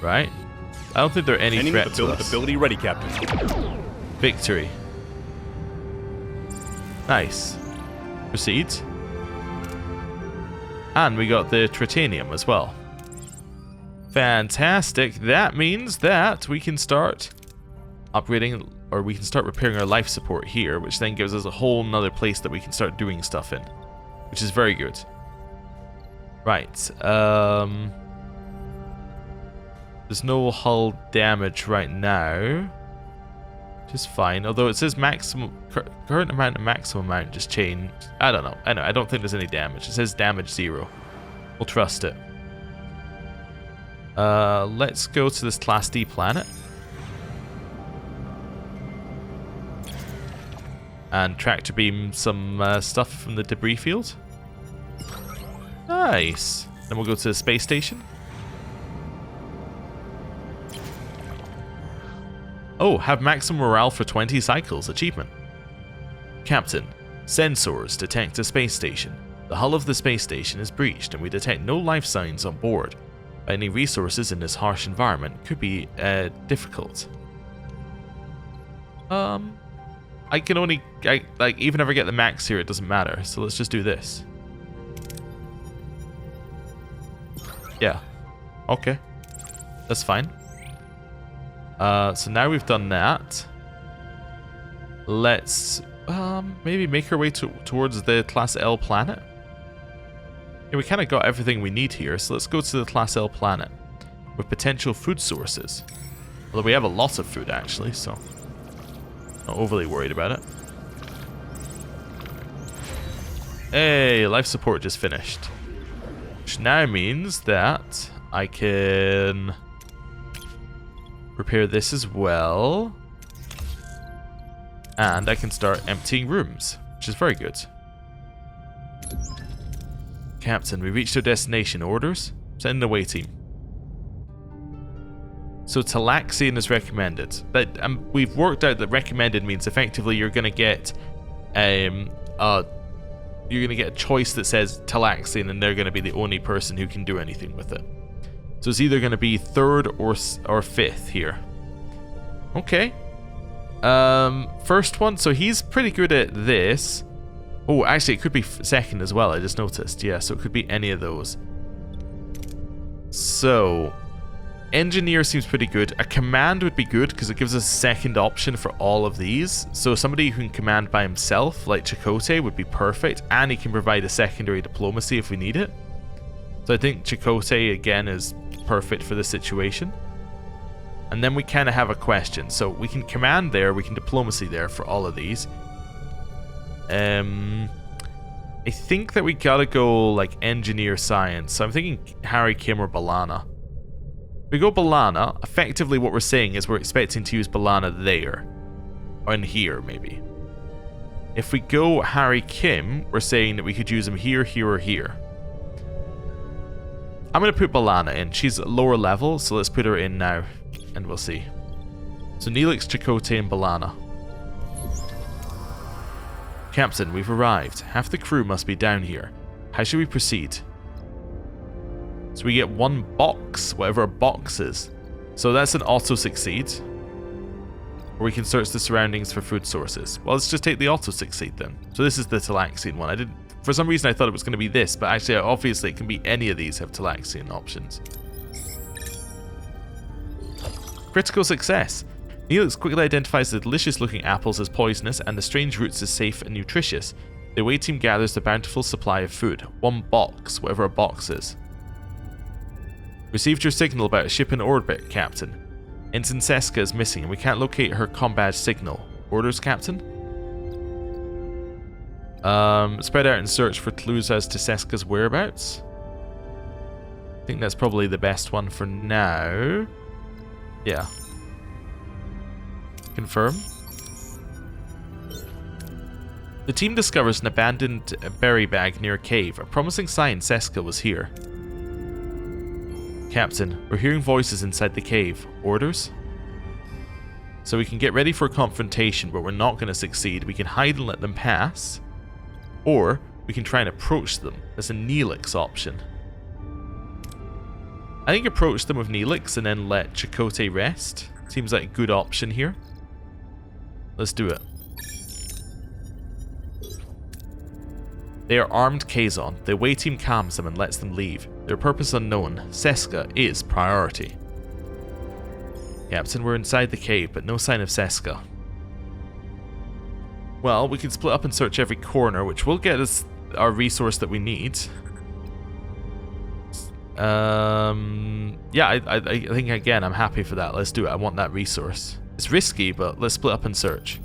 Right. I don't think they're any threat to us. Ability ready, Captain. Victory. Nice. Proceed. And we got the Tritanium as well. Fantastic. That means that we can start upgrading, or we can start repairing our life support here, which then gives us a whole nother place that we can start doing stuff in, which is very good. Right. There's no hull damage right now, which is fine. Although it says maximum current amount and maximum amount just changed. I don't know. I don't think there's any damage. It says damage 0. We'll trust it. Let's go to this Class D planet and tractor beam some stuff from the debris field. Nice. Then we'll go to the space station. Oh, have maximum morale for 20 cycles. Achievement. Captain, sensors detect a space station. The hull of the space station is breached and we detect no life signs on board. Finding resources in this harsh environment could be difficult. I can only, like, even if I get the max here, it doesn't matter. So let's just do this. Yeah. Okay. That's fine. So now we've done that. Let's maybe make our way towards the Class L planet. Yeah, we kind of got everything we need here, so let's go to the Class L planet with potential food sources. Although we have a lot of food, actually, so not overly worried about it. Hey, life support just finished. Which now means that I can repair this as well. And I can start emptying rooms, which is very good. Captain, we reached our destination. Orders? Send the away team. So Talaxian is recommended. That we've worked out that recommended means effectively you're going to get a choice that says Talaxian, and they're going to be the only person who can do anything with it. So it's either going to be third or fifth here. Okay. First one. So he's pretty good at this. Oh, actually, it could be second as well. I just noticed. Yeah, so it could be any of those. So engineer seems pretty good. A command would be good because it gives us a second option for all of these. So somebody who can command by himself, like Chakotay, would be perfect, and he can provide a secondary diplomacy if we need it. So I think Chakotay again is perfect for the situation. And then we kind of have a question. So we can command there, we can diplomacy there for all of these. I think that we gotta go like engineer science. So I'm thinking Harry Kim or B'Elanna. If we go B'Elanna, effectively what we're saying is we're expecting to use B'Elanna there. Or in here, maybe. If we go Harry Kim, we're saying that we could use him here, here, or here. I'm going to put B'Elanna in. She's at lower level, so let's put her in now. And we'll see. So Neelix, Chakotay, and B'Elanna. Captain, we've arrived. Half the crew must be down here. How should we proceed? So we get one box, whatever a box is. So that's an auto-succeed. Or we can search the surroundings for food sources. Well, let's just take the auto-succeed then. So this is the Talaxian one. For some reason I thought it was going to be this, but actually obviously it can be any of these have Talaxian options. Critical success. Neelix quickly identifies the delicious looking apples as poisonous and the strange roots as safe and nutritious. The away team gathers the bountiful supply of food. One box, whatever a box is. Received your signal about a ship in orbit, Captain. Ensign Seska is missing and we can't locate her combat signal. Orders, Captain? Spread out and search for clues as to Seska's whereabouts. I think that's probably the best one for now. Yeah. Confirm. The team discovers an abandoned berry bag near a cave. A promising sign Seska was here. Captain, we're hearing voices inside the cave. Orders? So we can get ready for a confrontation, but we're not going to succeed. We can hide and let them pass. Or we can try and approach them. That's a Neelix option. I think approach them with Neelix and then let Chakotay rest. Seems like a good option here. Let's do it. They are armed Kazon. The away team calms them and lets them leave. Their purpose unknown. Seska is priority. Captain, we're inside the cave, but no sign of Seska. Well, we can split up and search every corner, which will get us our resource that we need. Yeah, I think, again, I'm happy for that. Let's do it. I want that resource. It's risky, but let's split up and search.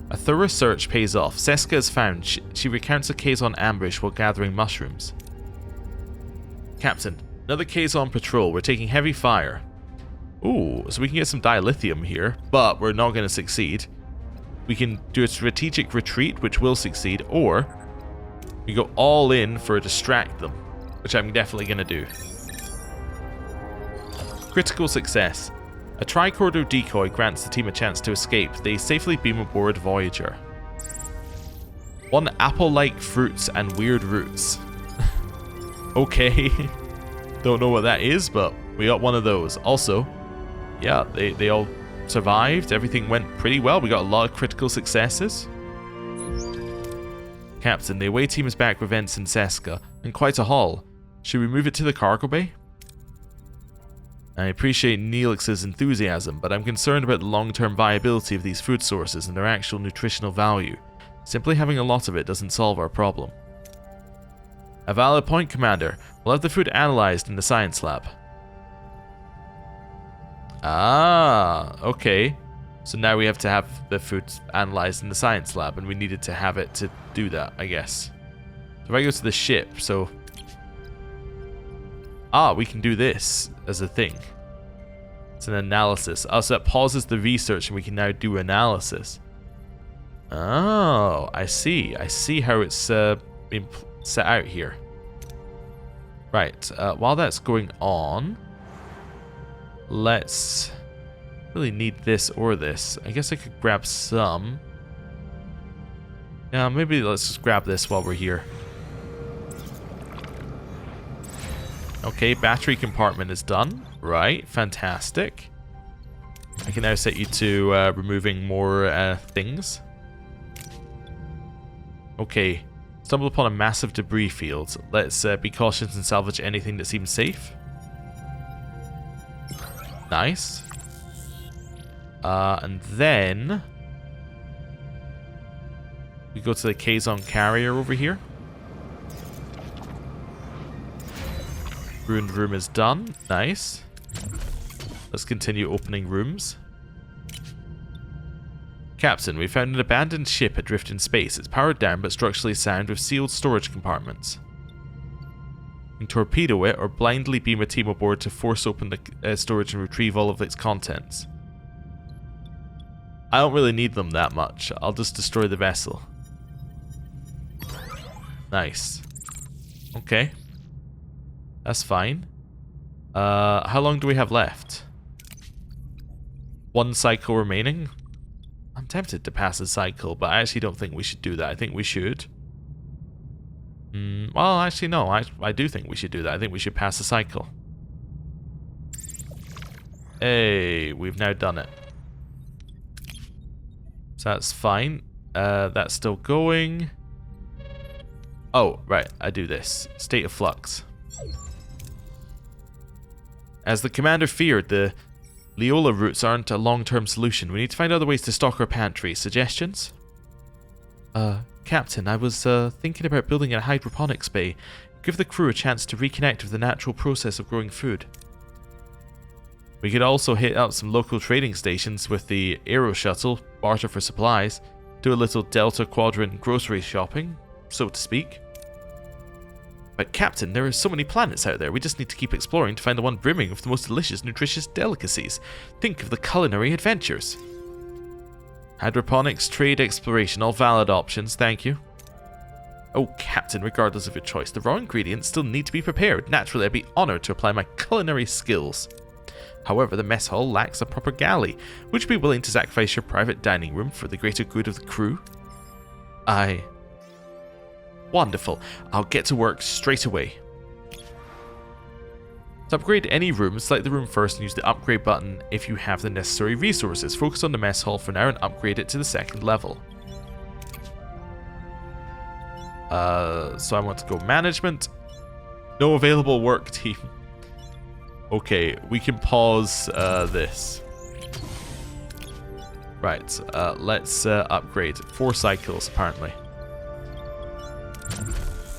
A thorough search pays off. Seska is found. She recounts a Kazon ambush while gathering mushrooms. Captain, another Kazon patrol. We're taking heavy fire. Ooh, so we can get some dilithium here, but we're not going to succeed. We can do a strategic retreat, which will succeed, or we go all in for a distract them, which I'm definitely going to do. Critical success. A tricorder decoy grants the team a chance to escape. They safely beam aboard Voyager. One apple-like fruits and weird roots. Okay. Don't know what that is, but we got one of those. Also, Yeah, they all survived. Everything went pretty well. We got a lot of critical successes. Captain, the away team is back with Ensign Seska, and quite a haul. Should we move it to the cargo bay? I appreciate Neelix's enthusiasm, but I'm concerned about the long-term viability of these food sources and their actual nutritional value. Simply having a lot of it doesn't solve our problem. A valid point, Commander. We'll have the food analyzed in the science lab. Ah, okay. So now we have to have the food analyzed in the science lab, and we needed to have it to do that, I guess. So if I go to the ship, so... Ah, we can do this as a thing. It's an analysis. Oh, so that pauses the research and we can now do analysis. Oh, I see. I see how it's been set out here. Right, while that's going on, let's... really need this or this. I guess I could grab some. Yeah, maybe let's just grab this while we're here. Okay, battery compartment is done. Right, fantastic. I can now set you to removing more things. Okay, stumbled upon a massive debris field. Let's be cautious and salvage anything that seems safe. Nice. And then we go to the Kazon carrier over here. Ruined room is done. Nice. Let's continue opening rooms. Captain, we found an abandoned ship adrift in space. It's powered down but structurally sound with sealed storage compartments. You can torpedo it or blindly beam a team aboard to force open the storage and retrieve all of its contents. I don't really need them that much. I'll just destroy the vessel. Nice. Okay. That's fine. How long do we have left? 1 cycle remaining? I'm tempted to pass a cycle, but I actually don't think we should do that. I think we should. Well, actually, no. I do think we should do that. I think we should pass a cycle. Hey, we've now done it. So that's fine. That's still going. Oh, right. I do this. State of flux. As the commander feared, the Leola routes aren't a long-term solution. We need to find other ways to stock our pantry. Suggestions? Captain, I was thinking about building a hydroponics bay. Give the crew a chance to reconnect with the natural process of growing food. We could also hit up some local trading stations with the Aero Shuttle, barter for supplies, do a little Delta Quadrant grocery shopping, so to speak. But Captain, there are so many planets out there, we just need to keep exploring to find the one brimming with the most delicious, nutritious delicacies. Think of the culinary adventures. Hydroponics, trade, exploration, all valid options, thank you. Oh, Captain, regardless of your choice, the raw ingredients still need to be prepared. Naturally, I'd be honoured to apply my culinary skills. However, the mess hall lacks a proper galley. Would you be willing to sacrifice your private dining room for the greater good of the crew? Wonderful. I'll get to work straight away. To upgrade any room, select the room first and use the upgrade button if you have the necessary resources. Focus on the mess hall for now and upgrade it to the 2nd level. So I want to go management. No available work team. Okay, we can pause this. Right, let's upgrade. 4 cycles, apparently.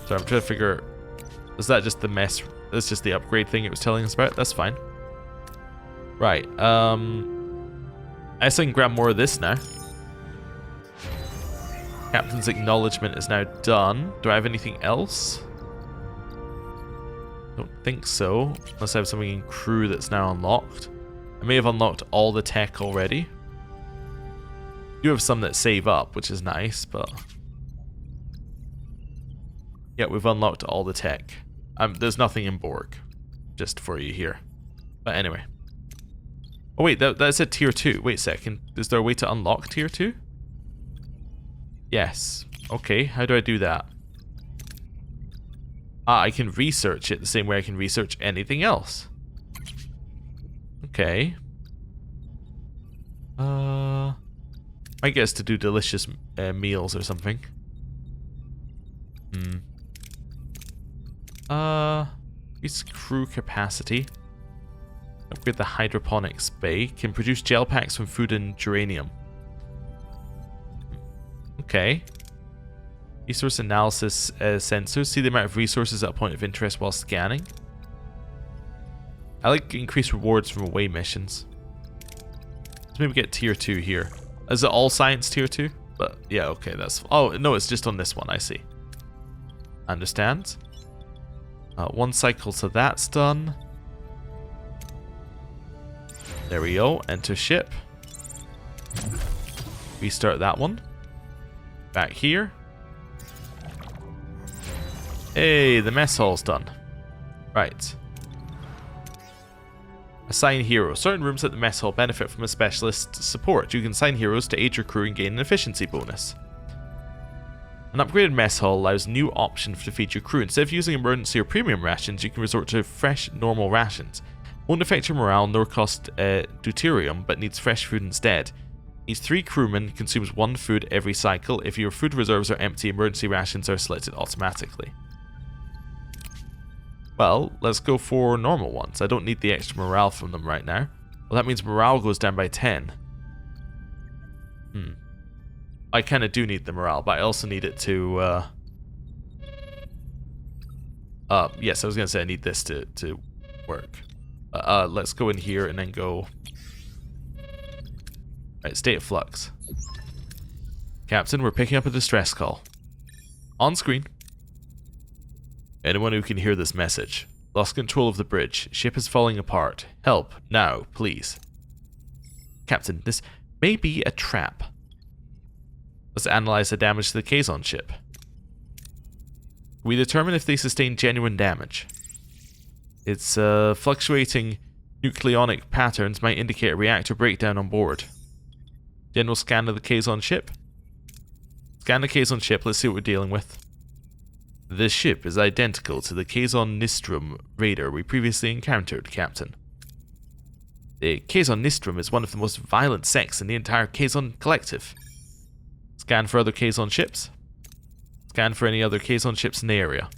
So I'm trying to figure... Is that just the mess... That's just the upgrade thing it was telling us about? That's fine. Right, I guess I can grab more of this now. Captain's acknowledgement is now done. Do I have anything else? Don't think so. Unless I have something in crew that's now unlocked. I may have unlocked all the tech already. I do have some that save up, which is nice, but... Yeah, we've unlocked all the tech. There's nothing in Borg. Just for you here. But anyway. Oh wait, that said tier 2. Wait a second. Is there a way to unlock tier 2? Yes. Okay, how do I do that? I can research it the same way I can research anything else. Okay. Might get us to do delicious meals or something. Increase crew capacity. Upgrade the hydroponics bay. Can produce gel packs from food and geranium. Okay. Resource analysis sensors. See the amount of resources at a point of interest while scanning. I like increased rewards from away missions. Let's maybe get tier 2 here. Is it all science tier 2? But yeah, okay, that's... Oh, no, it's just on this one, I see. Understand. 1 cycle, so that's done. There we go. Enter ship. Restart that one. Back here. Hey, the mess hall's done. Right. Assign heroes. Certain rooms at the mess hall benefit from a specialist support. You can assign heroes to aid your crew and gain an efficiency bonus. An upgraded mess hall allows a new option to feed your crew. Instead of using emergency or premium rations, you can resort to fresh, normal rations. Won't affect your morale nor cost deuterium, but needs fresh food instead. Needs 3 crewmen, consumes 1 food every cycle. If your food reserves are empty, emergency rations are selected automatically. Well, let's go for normal ones. I don't need the extra morale from them right now. Well, that means morale goes down by 10. I kind of do need the morale, but I also need it to... yes, I was going to say I need this to work. Let's go in here and then go... Right, state of flux. Captain, we're picking up a distress call. On screen. Anyone who can hear this message. Lost control of the bridge. Ship is falling apart. Help, now, please. Captain, this may be a trap. Let's analyze the damage to the Kazon ship. We determine if they sustain genuine damage. Its fluctuating nucleonic patterns might indicate a reactor breakdown on board. General scan of the Kazon ship. Scan the Kazon ship, let's see what we're dealing with. This ship is identical to the Kazon Nistrum raider we previously encountered, Captain. The Kazon Nistrum is one of the most violent sects in the entire Kazon collective. Scan for other Kazon ships. Scan for any other Kazon ships in the area.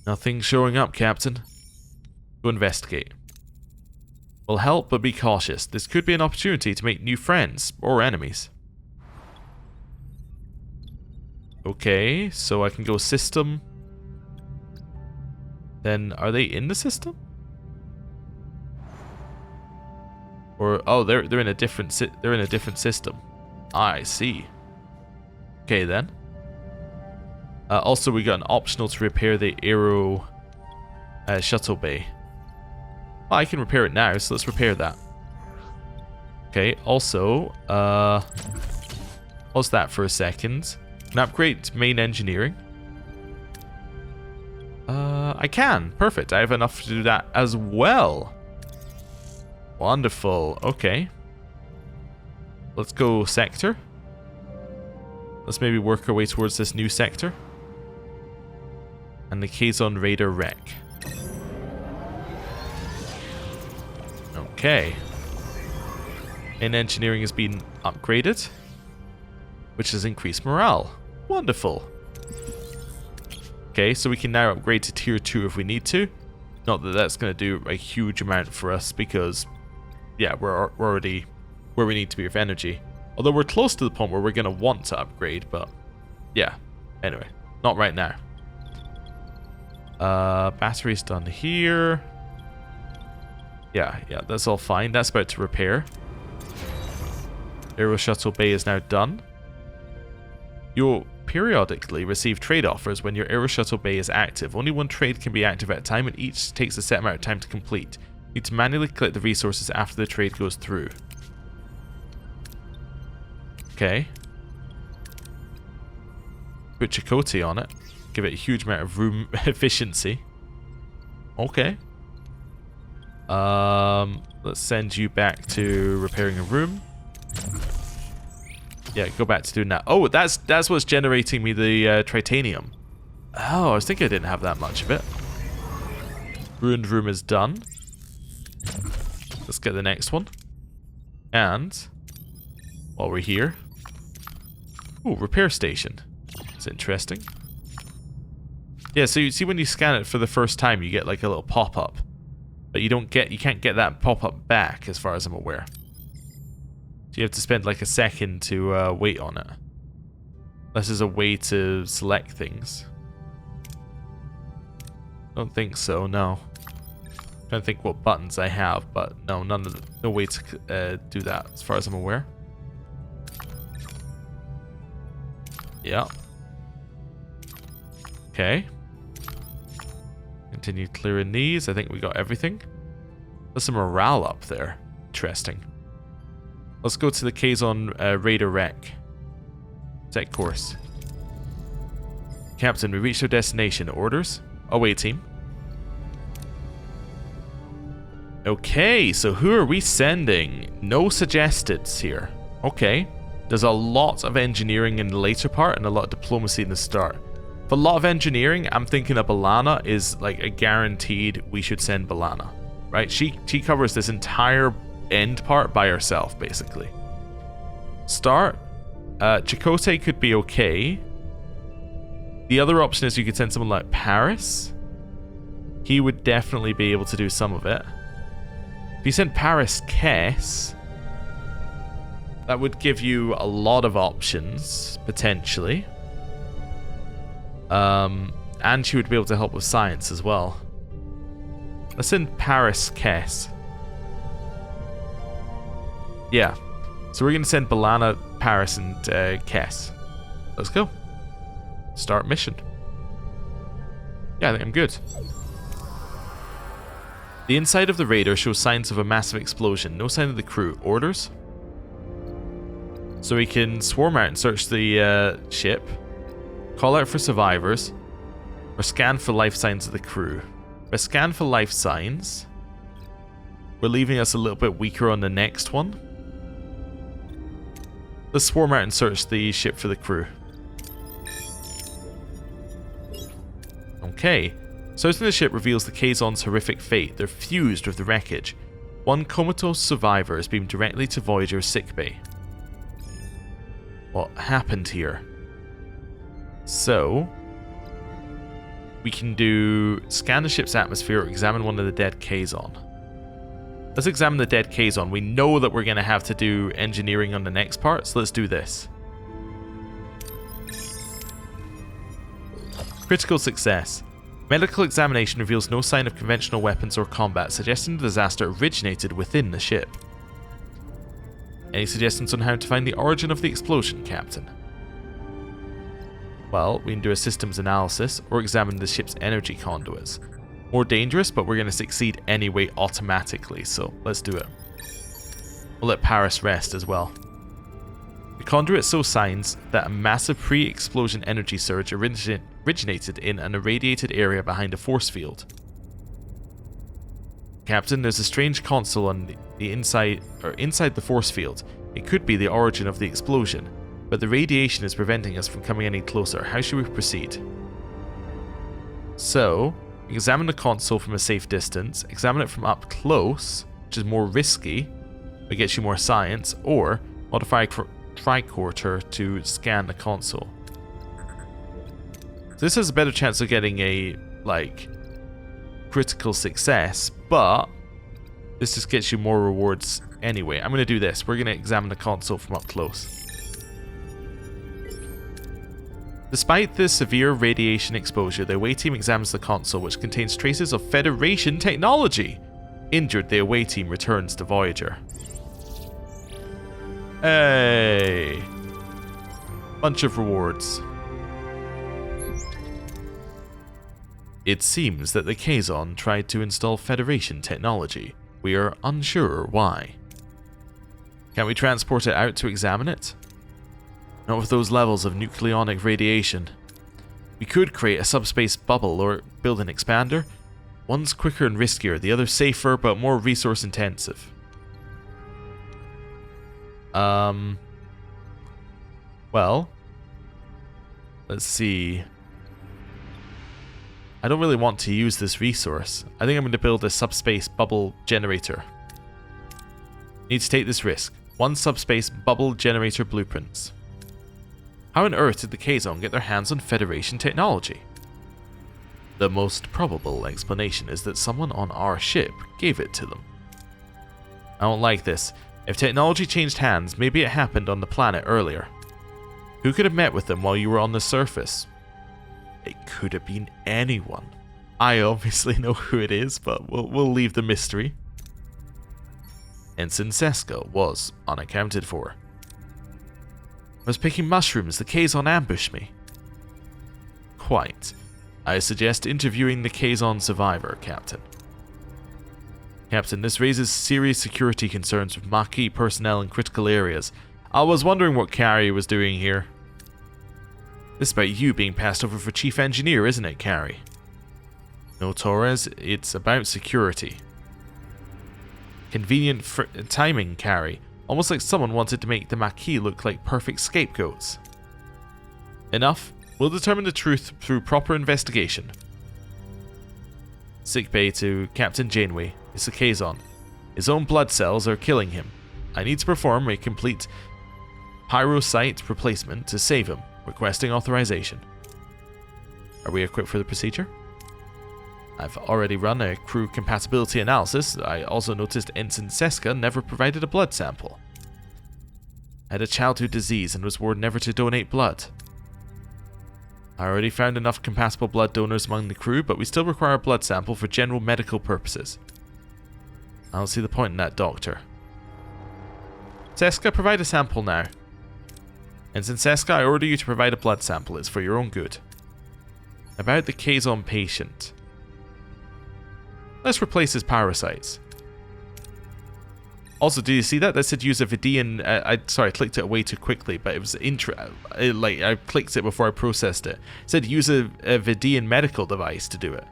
Nothing showing up, Captain. Go investigate. Will help, but be cautious. This could be an opportunity to make new friends, or enemies. Okay, so I can go system. Then, are they in the system? Or, oh, they're in a different system. I see. Okay then. Also, we got an optional to repair the Aero shuttle bay. Well, I can repair it now, so let's repair that. Okay, also, pause that for a second. Can I upgrade main engineering? I can. Perfect. I have enough to do that as well. Wonderful. Okay. Let's go sector. Let's maybe work our way towards this new sector. And the Kazon Raider wreck. Okay. Main engineering has been upgraded, which has increased morale. Wonderful. Okay, so we can now upgrade to tier 2 if we need to. Not that that's going to do a huge amount for us because, yeah, we're already where we need to be with energy. Although we're close to the point where we're going to want to upgrade, but yeah. Anyway, not right now. Battery's done here. Yeah, that's all fine. That's about to repair. Aero Shuttle Bay is now done. You'll periodically receive trade offers when your Aero Shuttle Bay is active. Only 1 trade can be active at a time, and each takes a set amount of time to complete. You need to manually collect the resources after the trade goes through. Okay. Put Chakotay on it. Give it a huge amount of room efficiency. Okay. Let's send you back to repairing a room. Yeah, go back to doing that. Oh, that's what's generating me the tritanium. Oh, I was thinking I didn't have that much of it. Ruined room is done. Let's get the next one. And while we're here. Ooh, repair station. That's interesting. Yeah, so you see when you scan it for the first time, you get like a little pop-up. But you can't get that pop-up back as far as I'm aware. So you have to spend like a second to wait on it. Unless there's a way to select things. Don't think so, no. Trying to think what buttons I have, but no, no way to do that as far as I'm aware. Yeah. Okay. Continue clearing these. I think we got everything. There's some morale up there. Interesting. Let's go to the Kazon Raider wreck. Set course. Captain, we reached our destination. Orders? Away team. Okay, so who are we sending? No suggesteds here. Okay. There's a lot of engineering in the later part and a lot of diplomacy in the start. For a lot of engineering, I'm thinking that B'Elanna is like a guaranteed we should send B'Elanna. Right? She covers this entire end part by herself, basically. Start. Chakotay could be okay. The other option is you could send someone like Paris. He would definitely be able to do some of it. If you send Paris Kess, that would give you a lot of options, potentially. And she would be able to help with science as well. Let's send Paris Kess. Yeah. So we're going to send B'Elanna, Paris, and Kess. Let's go. Start mission. Yeah, I think I'm good. The inside of the Raider shows signs of a massive explosion. No sign of the crew. Orders? So we can swarm out and search the ship. Call out for survivors. Or scan for life signs of the crew. If I scan for life signs, we're leaving us a little bit weaker on the next one. Let's swarm out and search the ship for the crew. Okay. Searching the ship reveals the Kazon's horrific fate. They're fused with the wreckage. One comatose survivor is beamed directly to Voyager's sickbay. What happened here? So, we can do scan the ship's atmosphere or examine one of the dead Kazon. Let's examine the dead Kazon. We know that we're going to have to do engineering on the next part, so let's do this. Critical success. Medical examination reveals no sign of conventional weapons or combat, suggesting the disaster originated within the ship. Any suggestions on how to find the origin of the explosion, Captain? Well, we can do a systems analysis or examine the ship's energy conduits. More dangerous, but we're going to succeed anyway automatically, so let's do it. We'll let Paris rest as well. The conduit shows signs that a massive pre-explosion energy surge originated in an irradiated area behind a force field. Captain, there's a strange console on the inside the force field. It could be the origin of the explosion, but the radiation is preventing us from coming any closer. How should we proceed? So, examine the console from a safe distance, examine it from up close, which is more risky, but gets you more science, or modify tricorder to scan the console. So this has a better chance of getting a, critical success, but this just gets you more rewards anyway. I'm going to do this. We're going to examine the console from up close. Despite the severe radiation exposure, the away team examines the console, which contains traces of Federation technology. Injured, the away team returns to Voyager. Hey! Bunch of rewards. It seems that the Kazon tried to install Federation technology. We are unsure why. Can we transport it out to examine it? Not with those levels of nucleonic radiation. We could create a subspace bubble or build an expander. One's quicker and riskier, the other safer but more resource intensive. Well, let's see. I don't really want to use this resource. I think I'm going to build a subspace bubble generator. Need to take this risk. 1 subspace bubble generator blueprints. How on earth did the Kazon get their hands on Federation technology? The most probable explanation is that someone on our ship gave it to them. I don't like this. If technology changed hands, maybe it happened on the planet earlier. Who could have met with them while you were on the surface? It could have been anyone. I obviously know who it is, but we'll leave the mystery. Ensign Seska was unaccounted for. I was picking mushrooms, the Kazon ambushed me. Quite. I suggest interviewing the Kazon survivor, Captain. Captain, this raises serious security concerns with Maquis personnel in critical areas. I was wondering what Carrie was doing here. This is about you being passed over for Chief Engineer, isn't it, Carrie? No, Torres, it's about security. Convenient timing, Carrie. Almost like someone wanted to make the Maquis look like perfect scapegoats. Enough. We'll determine the truth through proper investigation. Sickbay to Captain Janeway. It's the Kazon. His own blood cells are killing him. I need to perform a complete pyrocyte replacement to save him. Requesting authorization. Are we equipped for the procedure? I've already run a crew compatibility analysis. I also noticed Ensign Seska never provided a blood sample. I had a childhood disease and was warned never to donate blood. I already found enough compatible blood donors among the crew, but we still require a blood sample for general medical purposes. I don't see the point in that, Doctor. Seska, provide a sample now. Ensign Seska, I order you to provide a blood sample. It's for your own good. About the Kazon patient. Let's replace his parasites. Also, did you see that? That said use a Vidiian... sorry, I clicked it way too quickly, but it was I clicked it before I processed it. It said use a Vidiian medical device to do it.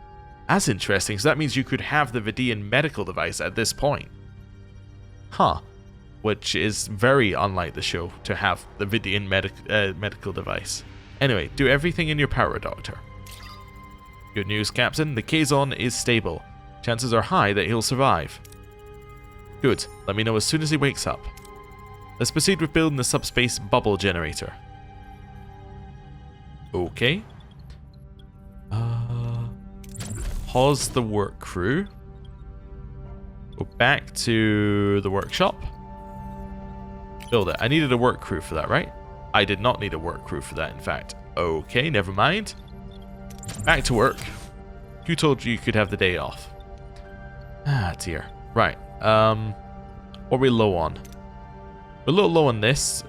That's interesting, so that means you could have the Vidiian medical device at this point. Huh. Which is very unlike the show, to have the Vidiian medical device. Anyway, do everything in your power, Doctor. Good news, Captain. The Kazon is stable. Chances are high that he'll survive. Good. Let me know as soon as he wakes up. Let's proceed with building the subspace bubble generator. Okay. Pause the work crew. Go back to the workshop. Build it. I needed a work crew for that, right? I did not need a work crew for that, in fact. Okay, never mind. Back to work. Who told you could have the day off? Ah, dear. Right. What are we low on? We're a little low on this.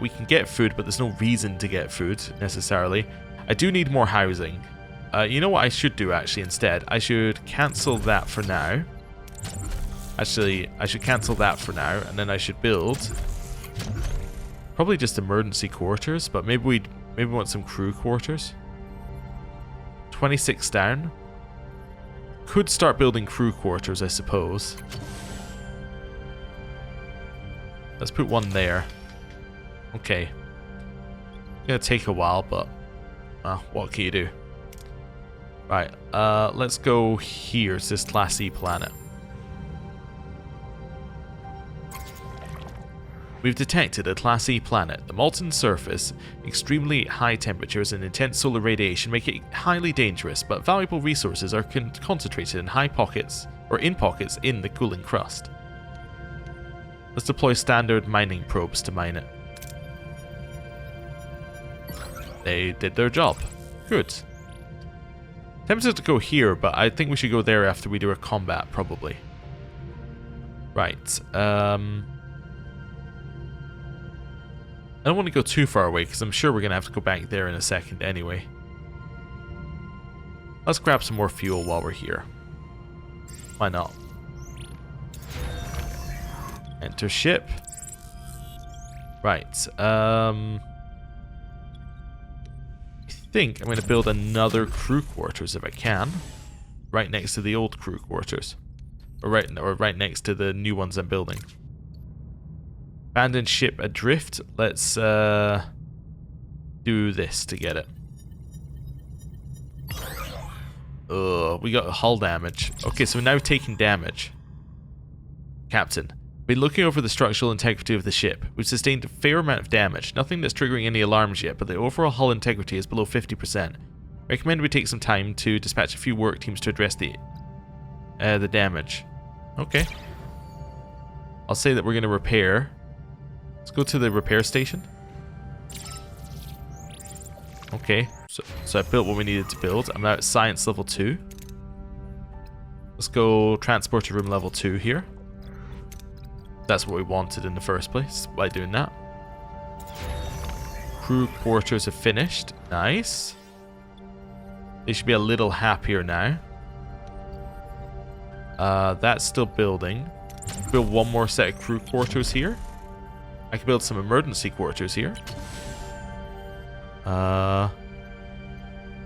We can get food, but there's no reason to get food, necessarily. I do need more housing. You know what I should do, actually, instead? I should cancel that for now. Actually, I should cancel that for now, and then I should build... probably just emergency quarters, but maybe we want some crew quarters. 26 down. Could start building crew quarters, I suppose. Let's put one there. Okay. Gonna take a while, but what can you do? Right, let's go here. It's this Class E planet. We've detected a Class E planet. The molten surface, extremely high temperatures, and intense solar radiation make it highly dangerous, but valuable resources are concentrated in pockets in the cooling crust. Let's deploy standard mining probes to mine it. They did their job. Good. Tempted to go here, but I think we should go there after we do our combat, probably. Right. I don't want to go too far away, because I'm sure we're going to have to go back there in a second anyway. Let's grab some more fuel while we're here. Why not? Enter ship. Right. I think I'm going to build another crew quarters if I can. Right next to the old crew quarters. Or right next to the new ones I'm building. Abandoned ship adrift. Let's do this to get it. Ugh, we got hull damage. Okay, so we're now taking damage. Captain, Been looking over the structural integrity of the ship. We've sustained a fair amount of damage. Nothing that's triggering any alarms yet, but the overall hull integrity is below 50%. Recommend we take some time to dispatch a few work teams to address the damage. Okay. I'll say that we're going to repair. Let's go to the repair station. Okay, so I built what we needed to build. I'm now at science level 2. Let's go transporter room level 2 here. That's what we wanted in the first place by doing that. Crew quarters are finished. Nice. They should be a little happier now. That's still building. Build one more set of crew quarters here. I can build some emergency quarters here.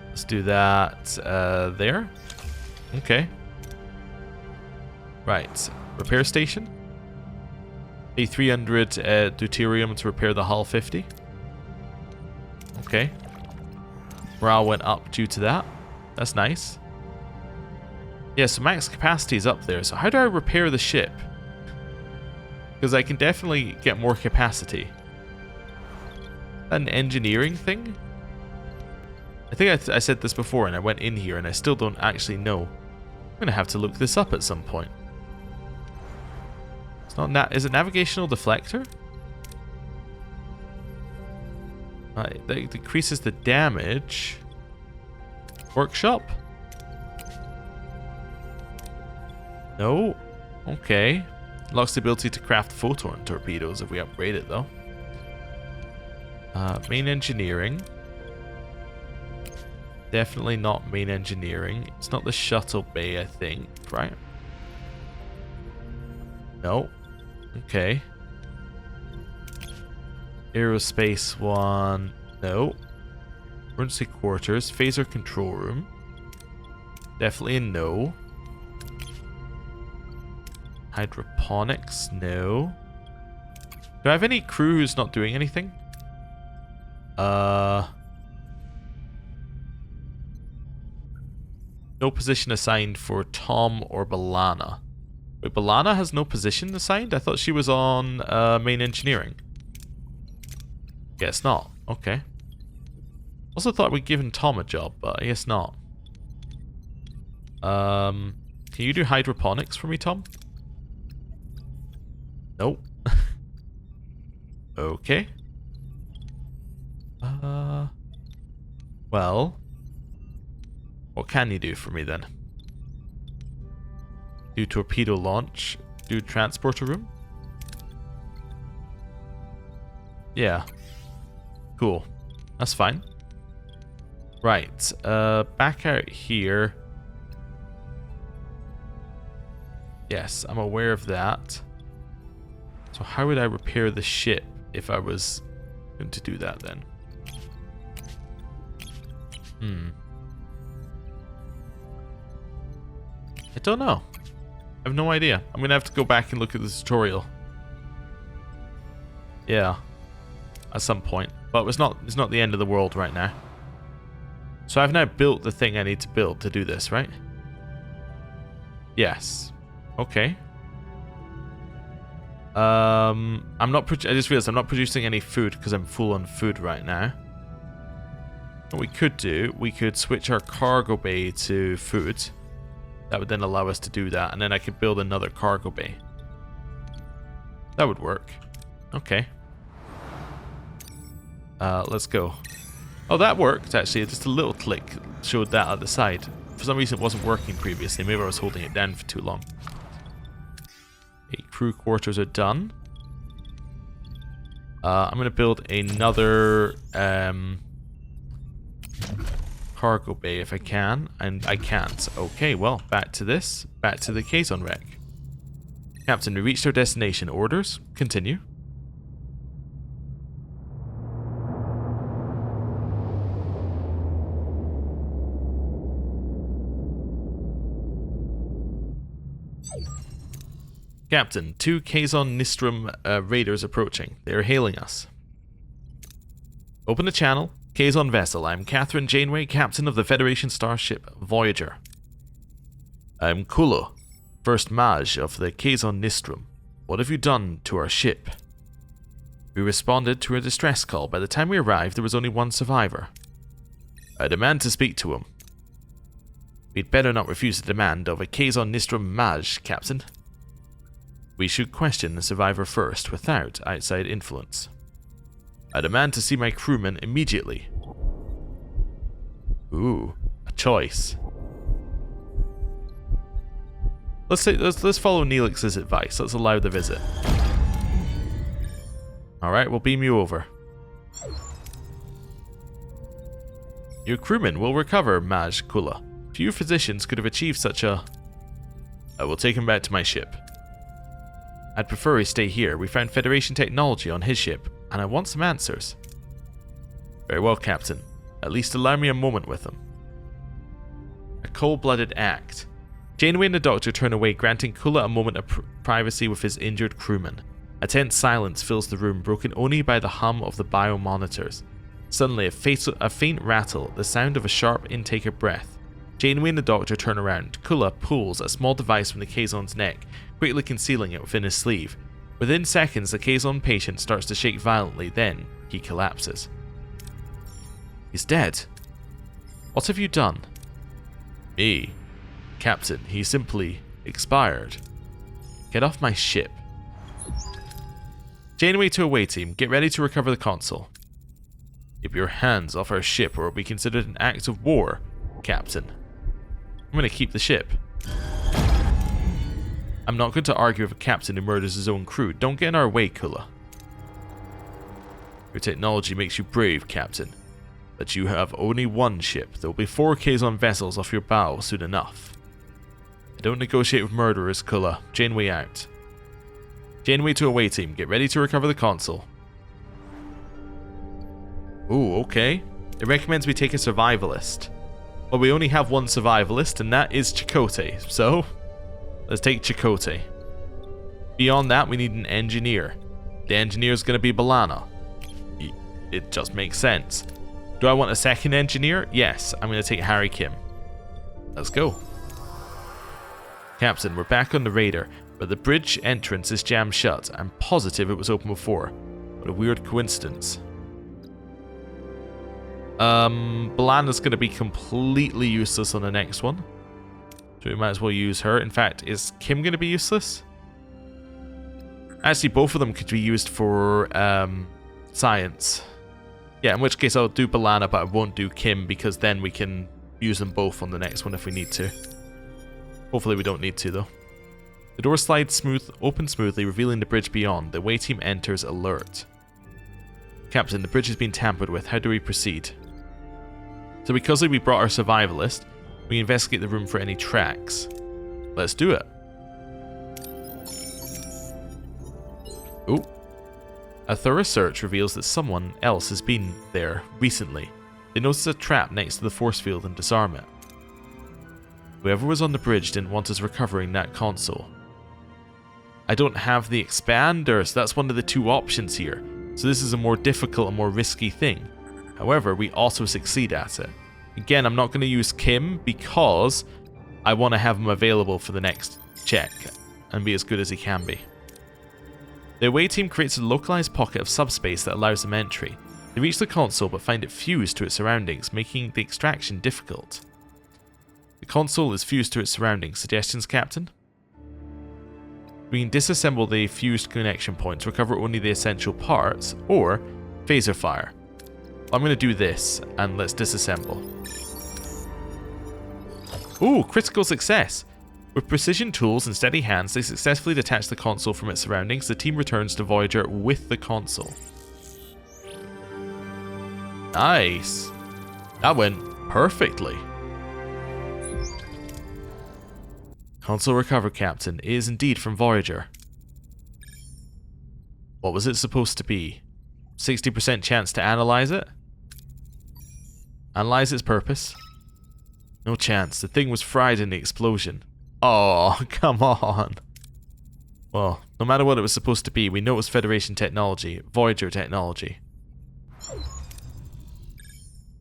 Let's do that there. Okay. Right. Repair station. A 300 deuterium to repair the hull 50. Okay. Morale went up due to that. That's nice. Yeah, so max capacity is up there. So how do I repair the ship? Because I can definitely get more capacity. Is that an engineering thing? I think I said this before and I went in here and I still don't actually know. I'm going to have to look this up at some point. It's not is it navigational deflector? That decreases the damage. Workshop? No? Okay. Locks the ability to craft photon torpedoes if we upgrade it though. Main engineering. Definitely not main engineering. It's not the shuttle bay, I think, right? No. Okay. Aerospace one. No. Emergency quarters. Phaser control room. Definitely a no. Hydroponics. No. Do I have any crew who's not doing anything? No position assigned for Tom or Balana. Wait, Balana has no position assigned? I thought she was on main engineering. Guess not. Okay. Also thought we'd given Tom a job, but I guess not. Can you do hydroponics for me, Tom? Nope. Okay. Well, what can you do for me then? Do torpedo launch. Do transporter room. Yeah. Cool. That's fine. Right. Back out here. Yes, I'm aware of that. So how would I repair the ship if I was going to do that then? I don't know. I have no idea. I'm gonna have to go back and look at the tutorial. Yeah. At some point. But it's not the end of the world right now. So I've now built the thing I need to build to do this, right? Yes. Okay. I just realized I'm not producing any food because I'm full on food right now. What we could do, we could switch our cargo bay to food. That would then allow us to do that, and then I could build another cargo bay. That would work. Okay. Let's go. Oh, that worked actually. Just a little click showed that at the side. For some reason it wasn't working previously. Maybe I was holding it down for too long. Okay, crew quarters are done. I'm going to build another cargo bay if I can, and I can't. Okay, well, back to this. Back to the Kazon wreck. Captain, we reached our destination. Orders? Continue. Captain, 2 Kazon Nistrum raiders approaching. They are hailing us. Open the channel. Kazon vessel. I'm Catherine Janeway, captain of the Federation starship Voyager. I'm Kulo, first mage of the Kazon Nistrum. What have you done to our ship? We responded to a distress call. By the time we arrived, there was only one survivor. I demand to speak to him. We'd better not refuse the demand of a Kazon Nistrum Maj, Captain. We should question the survivor first, without outside influence. I demand to see my crewman immediately. Ooh, a choice. Let's follow Neelix's advice. Let's allow the visit. Alright, we'll beam you over. Your crewman will recover, Maj Kula. Few physicians could have achieved such a... I will take him back to my ship. I'd prefer he stay here. We found Federation technology on his ship, and I want some answers. Very well, Captain. At least allow me a moment with him. A cold-blooded act. Janeway and the Doctor turn away, granting Kula a moment of privacy with his injured crewman. A tense silence fills the room, broken only by the hum of the biomonitors. Suddenly, a faint rattle, the sound of a sharp intake of breath. Janeway and the Doctor turn around. Kula pulls a small device from the Kazon's neck, quickly concealing it within his sleeve. Within seconds, the Kazon patient starts to shake violently, then he collapses. He's dead. What have you done? Me? Captain, he simply expired. Get off my ship. Janeway to away team, get ready to recover the console. Keep your hands off our ship or it will be considered an act of war, Captain. I'm going to keep the ship. I'm not going to argue with a captain who murders his own crew. Don't get in our way, Kula. Your technology makes you brave, Captain. But you have only one ship. There will be 4 Kazon vessels off your bow soon enough. I don't negotiate with murderers, Kula. Janeway out. Janeway to away team. Get ready to recover the console. Ooh, okay. It recommends we take a survivalist. Well, we only have one survivalist, and that is Chakotay. So, let's take Chakotay. Beyond that, we need an engineer. The engineer is going to be B'Elanna. It just makes sense. Do I want a second engineer? Yes, I'm going to take Harry Kim. Let's go. Captain, we're back on the Raider, but the bridge entrance is jammed shut. I'm positive it was open before. What a weird coincidence. B'Elanna's going to be completely useless on the next one. So we might as well use her. In fact, is Kim going to be useless? Actually, both of them could be used for science. Yeah, in which case I'll do B'Elanna, but I won't do Kim because then we can use them both on the next one if we need to. Hopefully we don't need to, though. The door slides open smoothly, revealing the bridge beyond. The away team enters alert. Captain, the bridge has been tampered with. How do we proceed? So because we brought our survivalist, we investigate the room for any tracks. Let's do it. Ooh. A thorough search reveals that someone else has been there recently. They notice a trap next to the force field and disarm it. Whoever was on the bridge didn't want us recovering that console. I don't have the expander, so that's one of the 2 options here. So this is a more difficult and more risky thing. However, we also succeed at it. Again, I'm not going to use Kim because I want to have him available for the next check and be as good as he can be. The away team creates a localized pocket of subspace that allows them entry. They reach the console but find it fused to its surroundings, making the extraction difficult. The console is fused to its surroundings. Suggestions, Captain? We can disassemble the fused connection points, recover only the essential parts, or phaser fire. I'm going to do this, and let's disassemble. Ooh, critical success! With precision tools and steady hands, they successfully detach the console from its surroundings. The team returns to Voyager with the console. Nice! That went perfectly. Console recovered, Captain. It is indeed from Voyager. What was it supposed to be? 60% chance to analyze it? Analyze its purpose? No chance. The thing was fried in the explosion. Oh, come on. Well, no matter what it was supposed to be, we know it was Federation technology, Voyager technology.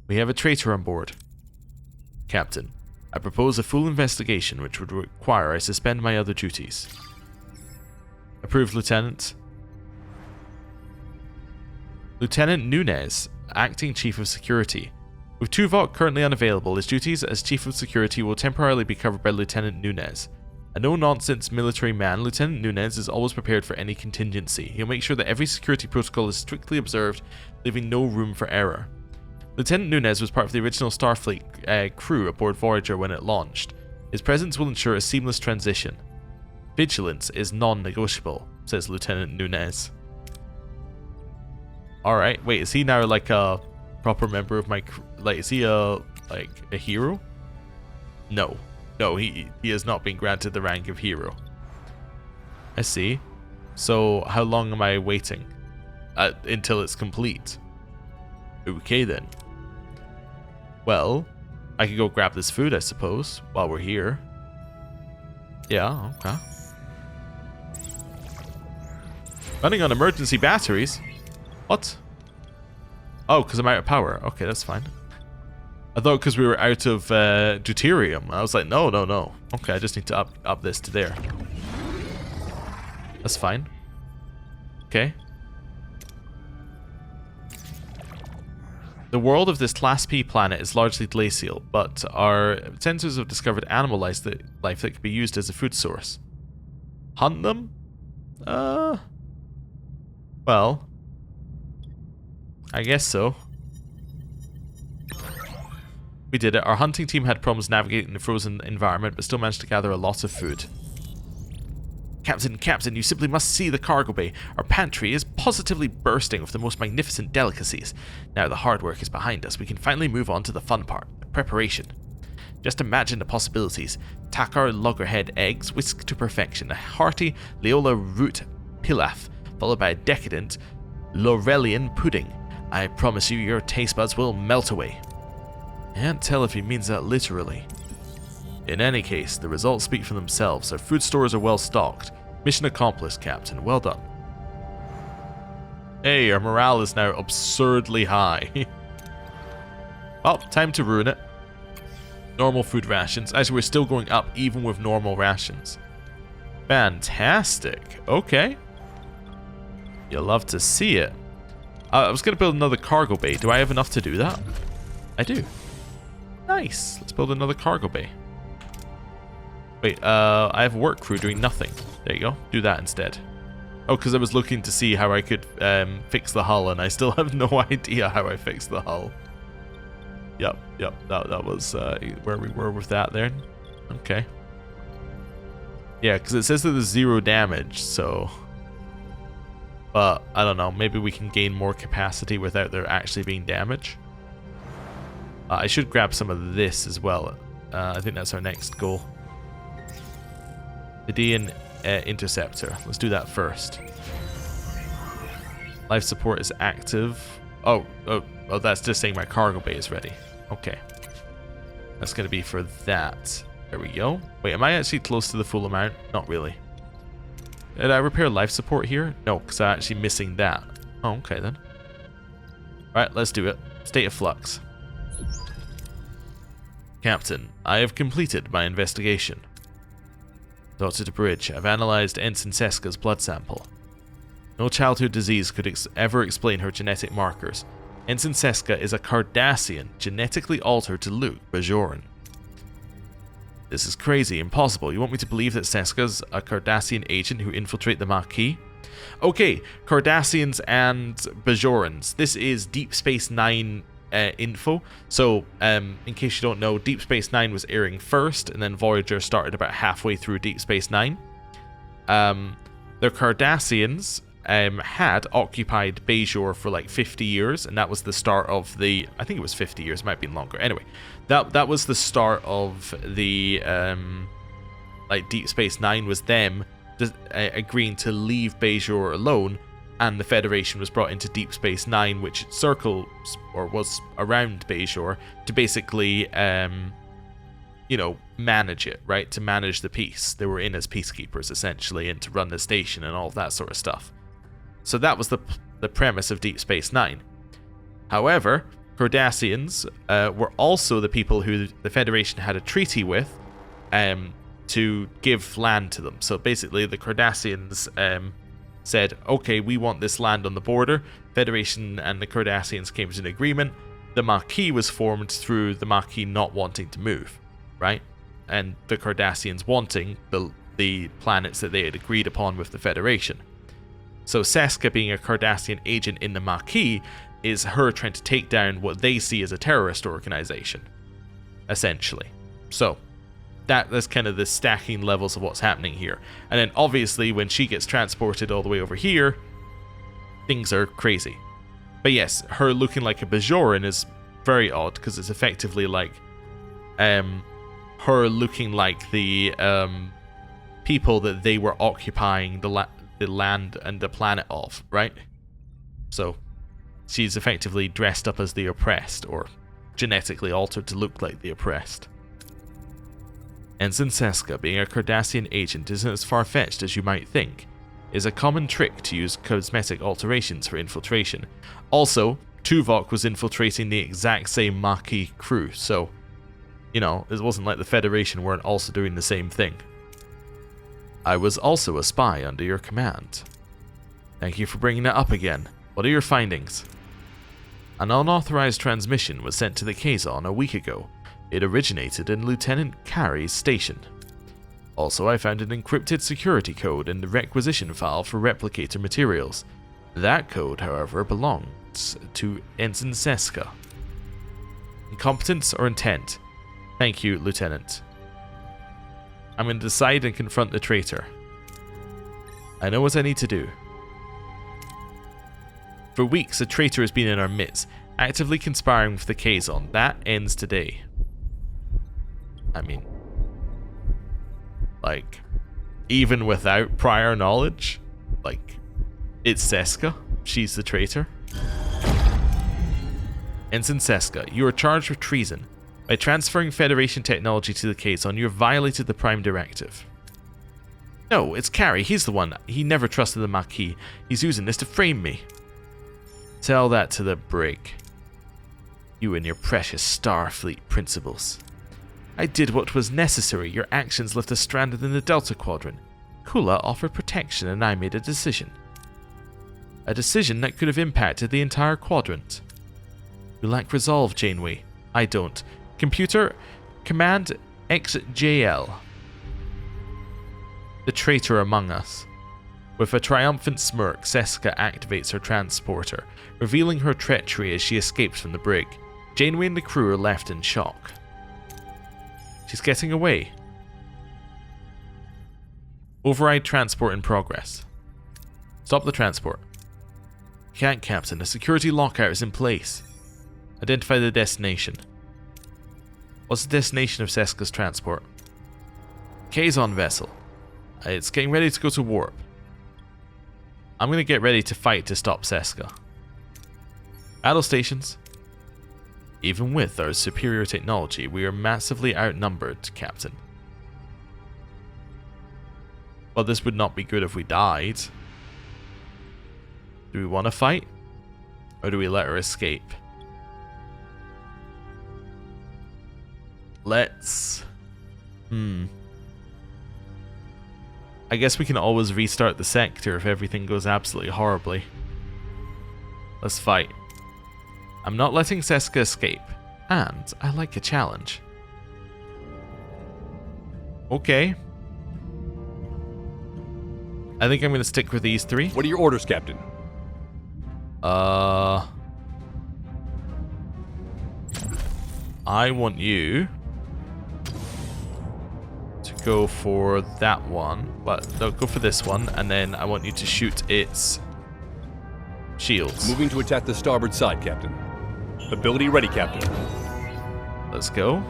We have a traitor on board. Captain, I propose a full investigation which would require I suspend my other duties. Approved, Lieutenant. Lieutenant Nunez, Acting Chief of Security. With Tuvok currently unavailable, his duties as Chief of Security will temporarily be covered by Lieutenant Nunez. A no-nonsense military man, Lieutenant Nunez is always prepared for any contingency. He'll make sure that every security protocol is strictly observed, leaving no room for error. Lieutenant Nunez was part of the original Starfleet crew aboard Voyager when it launched. His presence will ensure a seamless transition. Vigilance is non-negotiable, says Lieutenant Nunez. Alright, wait, is he now like a proper member of my crew? Like, is he a hero? No. No, he has not been granted the rank of hero. I see. So, how long am I waiting? Until it's complete. Okay then. Well, I could go grab this food, I suppose, while we're here. Yeah, okay. Running on emergency batteries? What? Oh, because I'm out of power. Okay, that's fine. I thought because we were out of deuterium. I was like, no. Okay, I just need to up this to there. That's fine. Okay. The world of this Class P planet is largely glacial, but our sensors have discovered animal life that can be used as a food source. Hunt them? Well, I guess so. We did it. Our hunting team had problems navigating the frozen environment, but still managed to gather a lot of food. Captain, you simply must see the cargo bay. Our pantry is positively bursting with the most magnificent delicacies. Now the hard work is behind us, we can finally move on to the fun part, the preparation. Just imagine the possibilities. Takar loggerhead eggs whisked to perfection, a hearty Leola root pilaf, followed by a decadent Laurelian pudding. I promise you your taste buds will melt away. Can't tell if he means that literally. In any case, the results speak for themselves. Our food stores are well stocked. Mission accomplished, Captain. Well done. Hey, our morale is now absurdly high. Well, time to ruin it. Normal food rations. Actually, we're still going up even with normal rations. Fantastic. Okay. You'll love to see it. I was going to build another cargo bay. Do I have enough to do that? I do. Nice. Let's build another cargo bay. Wait, I have a work crew doing nothing. There you go. Do that instead. Oh, because I was looking to see how I could fix the hull, and I still have no idea how I fixed the hull. Yep. That was where we were with that there. Okay. Yeah, because it says that there's 0 damage, so... But, I don't know. Maybe we can gain more capacity without there actually being damage. I should grab some of this as well. I think that's our next goal. Vidiian interceptor. Let's do that first. Life support is active. Oh, that's just saying my cargo bay is ready. Okay. That's going to be for that. There we go. Wait, am I actually close to the full amount? Not really. Did I repair life support here? No, because I'm actually missing that. Oh, okay then. Alright, let's do it. State of Flux. Captain, I have completed my investigation. Dr. DeBridge, I've analyzed Ensign Seska's blood sample. No childhood disease could ever explain her genetic markers. Ensign Seska is a Cardassian, genetically altered to look Bajoran. This is crazy, impossible. You want me to believe that Seska's a Cardassian agent who infiltrate the Maquis? Okay, Cardassians and Bajorans. This is Deep Space Nine info. So, in case you don't know, Deep Space Nine was airing first, and then Voyager started about halfway through Deep Space Nine. The Cardassians had occupied Bajor for like 50 years, and that was the start of the... I think it was 50 years, it might have been longer. Anyway, that was the start of the... like Deep Space Nine was them agreeing to leave Bajor alone, and the Federation was brought into Deep Space Nine, which circles, or was around Bajor, to basically, you know, manage it, right? To manage the peace. They were in as peacekeepers, essentially, and to run the station and all of that sort of stuff. So that was the premise of Deep Space Nine. However, Cardassians were also the people who the Federation had a treaty with, to give land to them. So basically the Cardassians said, okay, we want this land on the border. Federation and the Cardassians came to an agreement. The Maquis was formed through the Maquis not wanting to move, right? And the Cardassians wanting the planets that they had agreed upon with the Federation. So Seska, being a Cardassian agent in the Maquis, is her trying to take down what they see as a terrorist organization, essentially. So that's kind of the stacking levels of what's happening here. And then obviously when she gets transported all the way over here, things are crazy. But yes, her looking like a Bajoran is very odd, because it's effectively like her looking like the people that they were occupying the land and the planet of, right? So she's effectively dressed up as the oppressed, or genetically altered to look like the oppressed. Ensign Seska, being a Cardassian agent, isn't as far-fetched as you might think. It is a common trick to use cosmetic alterations for infiltration. Also, Tuvok was infiltrating the exact same Maquis crew, so, you know, it wasn't like the Federation weren't also doing the same thing. I was also a spy under your command. Thank you for bringing that up again. What are your findings? An unauthorized transmission was sent to the Kazon a week ago. It originated in Lieutenant Carey's station. Also, I found an encrypted security code in the requisition file for replicator materials. That code, however, belongs to Ensign Seska. Incompetence or intent? Thank you, Lieutenant. I'm going to decide and confront the traitor. I know what I need to do. For weeks, a traitor has been in our midst, actively conspiring with the Kazon. That ends today. I mean, like, even without prior knowledge, like, it's Seska. She's the traitor. Ensign Seska, you are charged with treason. By transferring Federation technology to the Kazon, you have violated the Prime Directive. No, it's Carey. He's the one. He never trusted the Maquis. He's using this to frame me. Tell that to the brig. You and your precious Starfleet principles. I did what was necessary. Your actions left us stranded in the Delta Quadrant. Kula offered protection and I made a decision. A decision that could have impacted the entire quadrant. You lack resolve, Janeway. I don't. Computer, command XJL. The traitor among us. With a triumphant smirk, Seska activates her transporter, revealing her treachery as she escapes from the brig. Janeway and the crew are left in shock. She's getting away. Override transport in progress. Stop the transport. Can't, Captain. A security lockout is in place. Identify the destination. What's the destination of Seska's transport? Kazon vessel. It's getting ready to go to warp. I'm going to get ready to fight to stop Seska. Battle stations. Even with our superior technology, we are massively outnumbered, Captain. Well, this would not be good if we died. Do we want to fight? Or do we let her escape? Let's... I guess we can always restart the sector if everything goes absolutely horribly. Let's fight. I'm not letting Seska escape, and I like a challenge. Okay. I think I'm going to stick with these three. What are your orders, Captain? I want you to go for that one, but no, go for this one, and then I want you to shoot its shields. Moving to attack the starboard side, Captain. Ability ready, Captain. Let's go.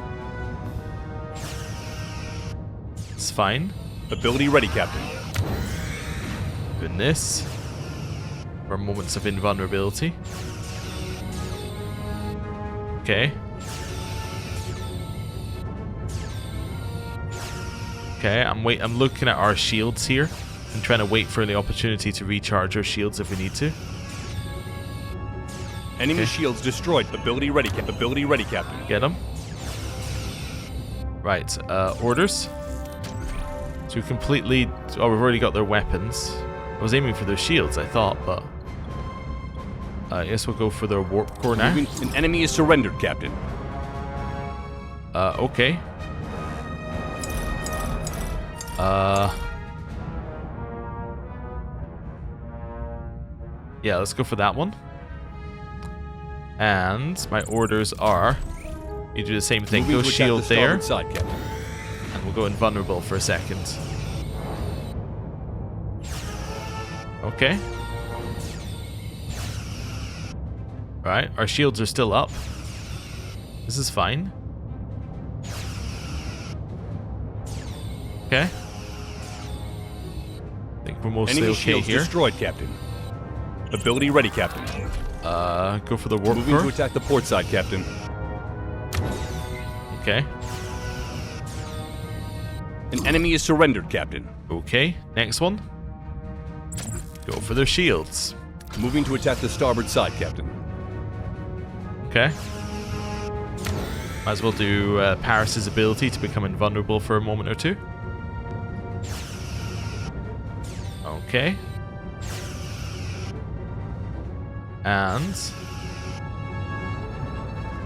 It's fine. Ability ready, Captain. Doing this for moments of invulnerability. Okay. Okay, I'm looking at our shields here. I'm trying to wait for the opportunity to recharge our shields if we need to. Enemy shields destroyed. Ability ready, Captain. Get them. Right, orders. So we completely... Oh, we've already got their weapons. I was aiming for their shields, I thought, but... I guess we'll go for their warp core now. An enemy is surrendered, Captain. Okay. Yeah, let's go for that one. And my orders are... You do the same thing. Go shield there. Side, Captain. And we'll go invulnerable for a second. Okay. Right, our shields are still up. This is fine. Okay. I think we're mostly Enemy okay shields here. destroyed, Captain. Ability ready, Captain. Go for the warp Moving core. to attack the port side, Captain. Okay. An enemy is surrendered, Captain. Okay, next one. Go for their shields. Moving to attack the starboard side, Captain. Okay. Might as well do Paris's ability to become invulnerable for a moment or two. Okay. And...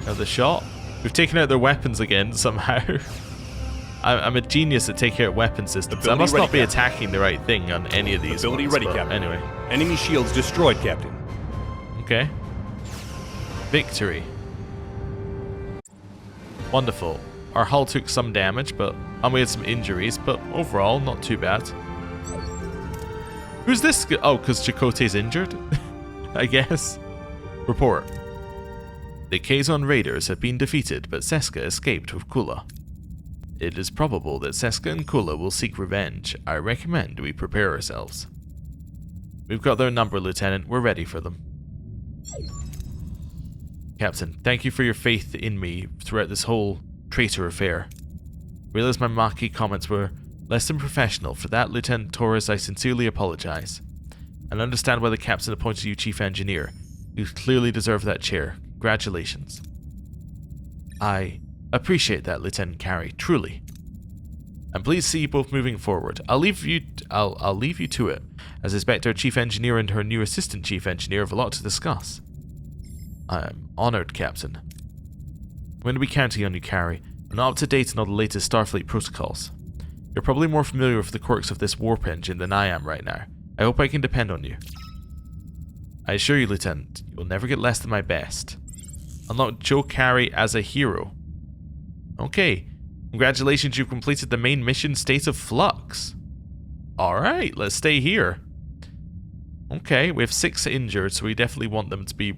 another shot. We've taken out their weapons again, somehow. I'm a genius at taking out weapon systems. I must not be attacking the right thing on any of these Ability ones, ready, but Captain. anyway. Enemy shields destroyed, Captain. Okay. Victory. Wonderful. Our hull took some damage, and we had some injuries, but overall, not too bad. Who's this? Oh, because Chakotay's injured? I guess. Report. The Kazon raiders have been defeated, but Seska escaped with Kula. It is probable that Seska and Kula will seek revenge. I recommend we prepare ourselves. We've got their number, Lieutenant. We're ready for them. Captain, thank you for your faith in me throughout this whole traitor affair. Realize my Maquis comments were less than professional. For that, Lieutenant Torres, I sincerely apologize. And understand why the captain appointed you chief engineer. You clearly deserve that chair. Congratulations. I appreciate that, Lieutenant Carey, truly. I'm pleased to see you both moving forward. I'll leave you to it, as I expect our chief engineer and her new assistant chief engineer have a lot to discuss. I am honored, Captain. I'm going to be counting on you, Carey. I'm not up to date on all the latest Starfleet protocols. You're probably more familiar with the quirks of this warp engine than I am right now. I hope I can depend on you. I assure you, Lieutenant, you will never get less than my best. Unlock Joe Carey as a hero. Okay. Congratulations, you've completed the main mission State of Flux. Alright, let's stay here. Okay, we have 6 injured, so we definitely want them to be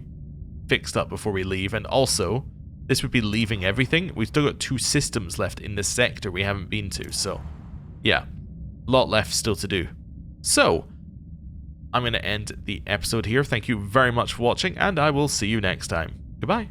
fixed up before we leave. And also, this would be leaving everything. We've still got 2 systems left in this sector we haven't been to, so yeah, a lot left still to do. So, I'm going to end the episode here. Thank you very much for watching, and I will see you next time. Goodbye.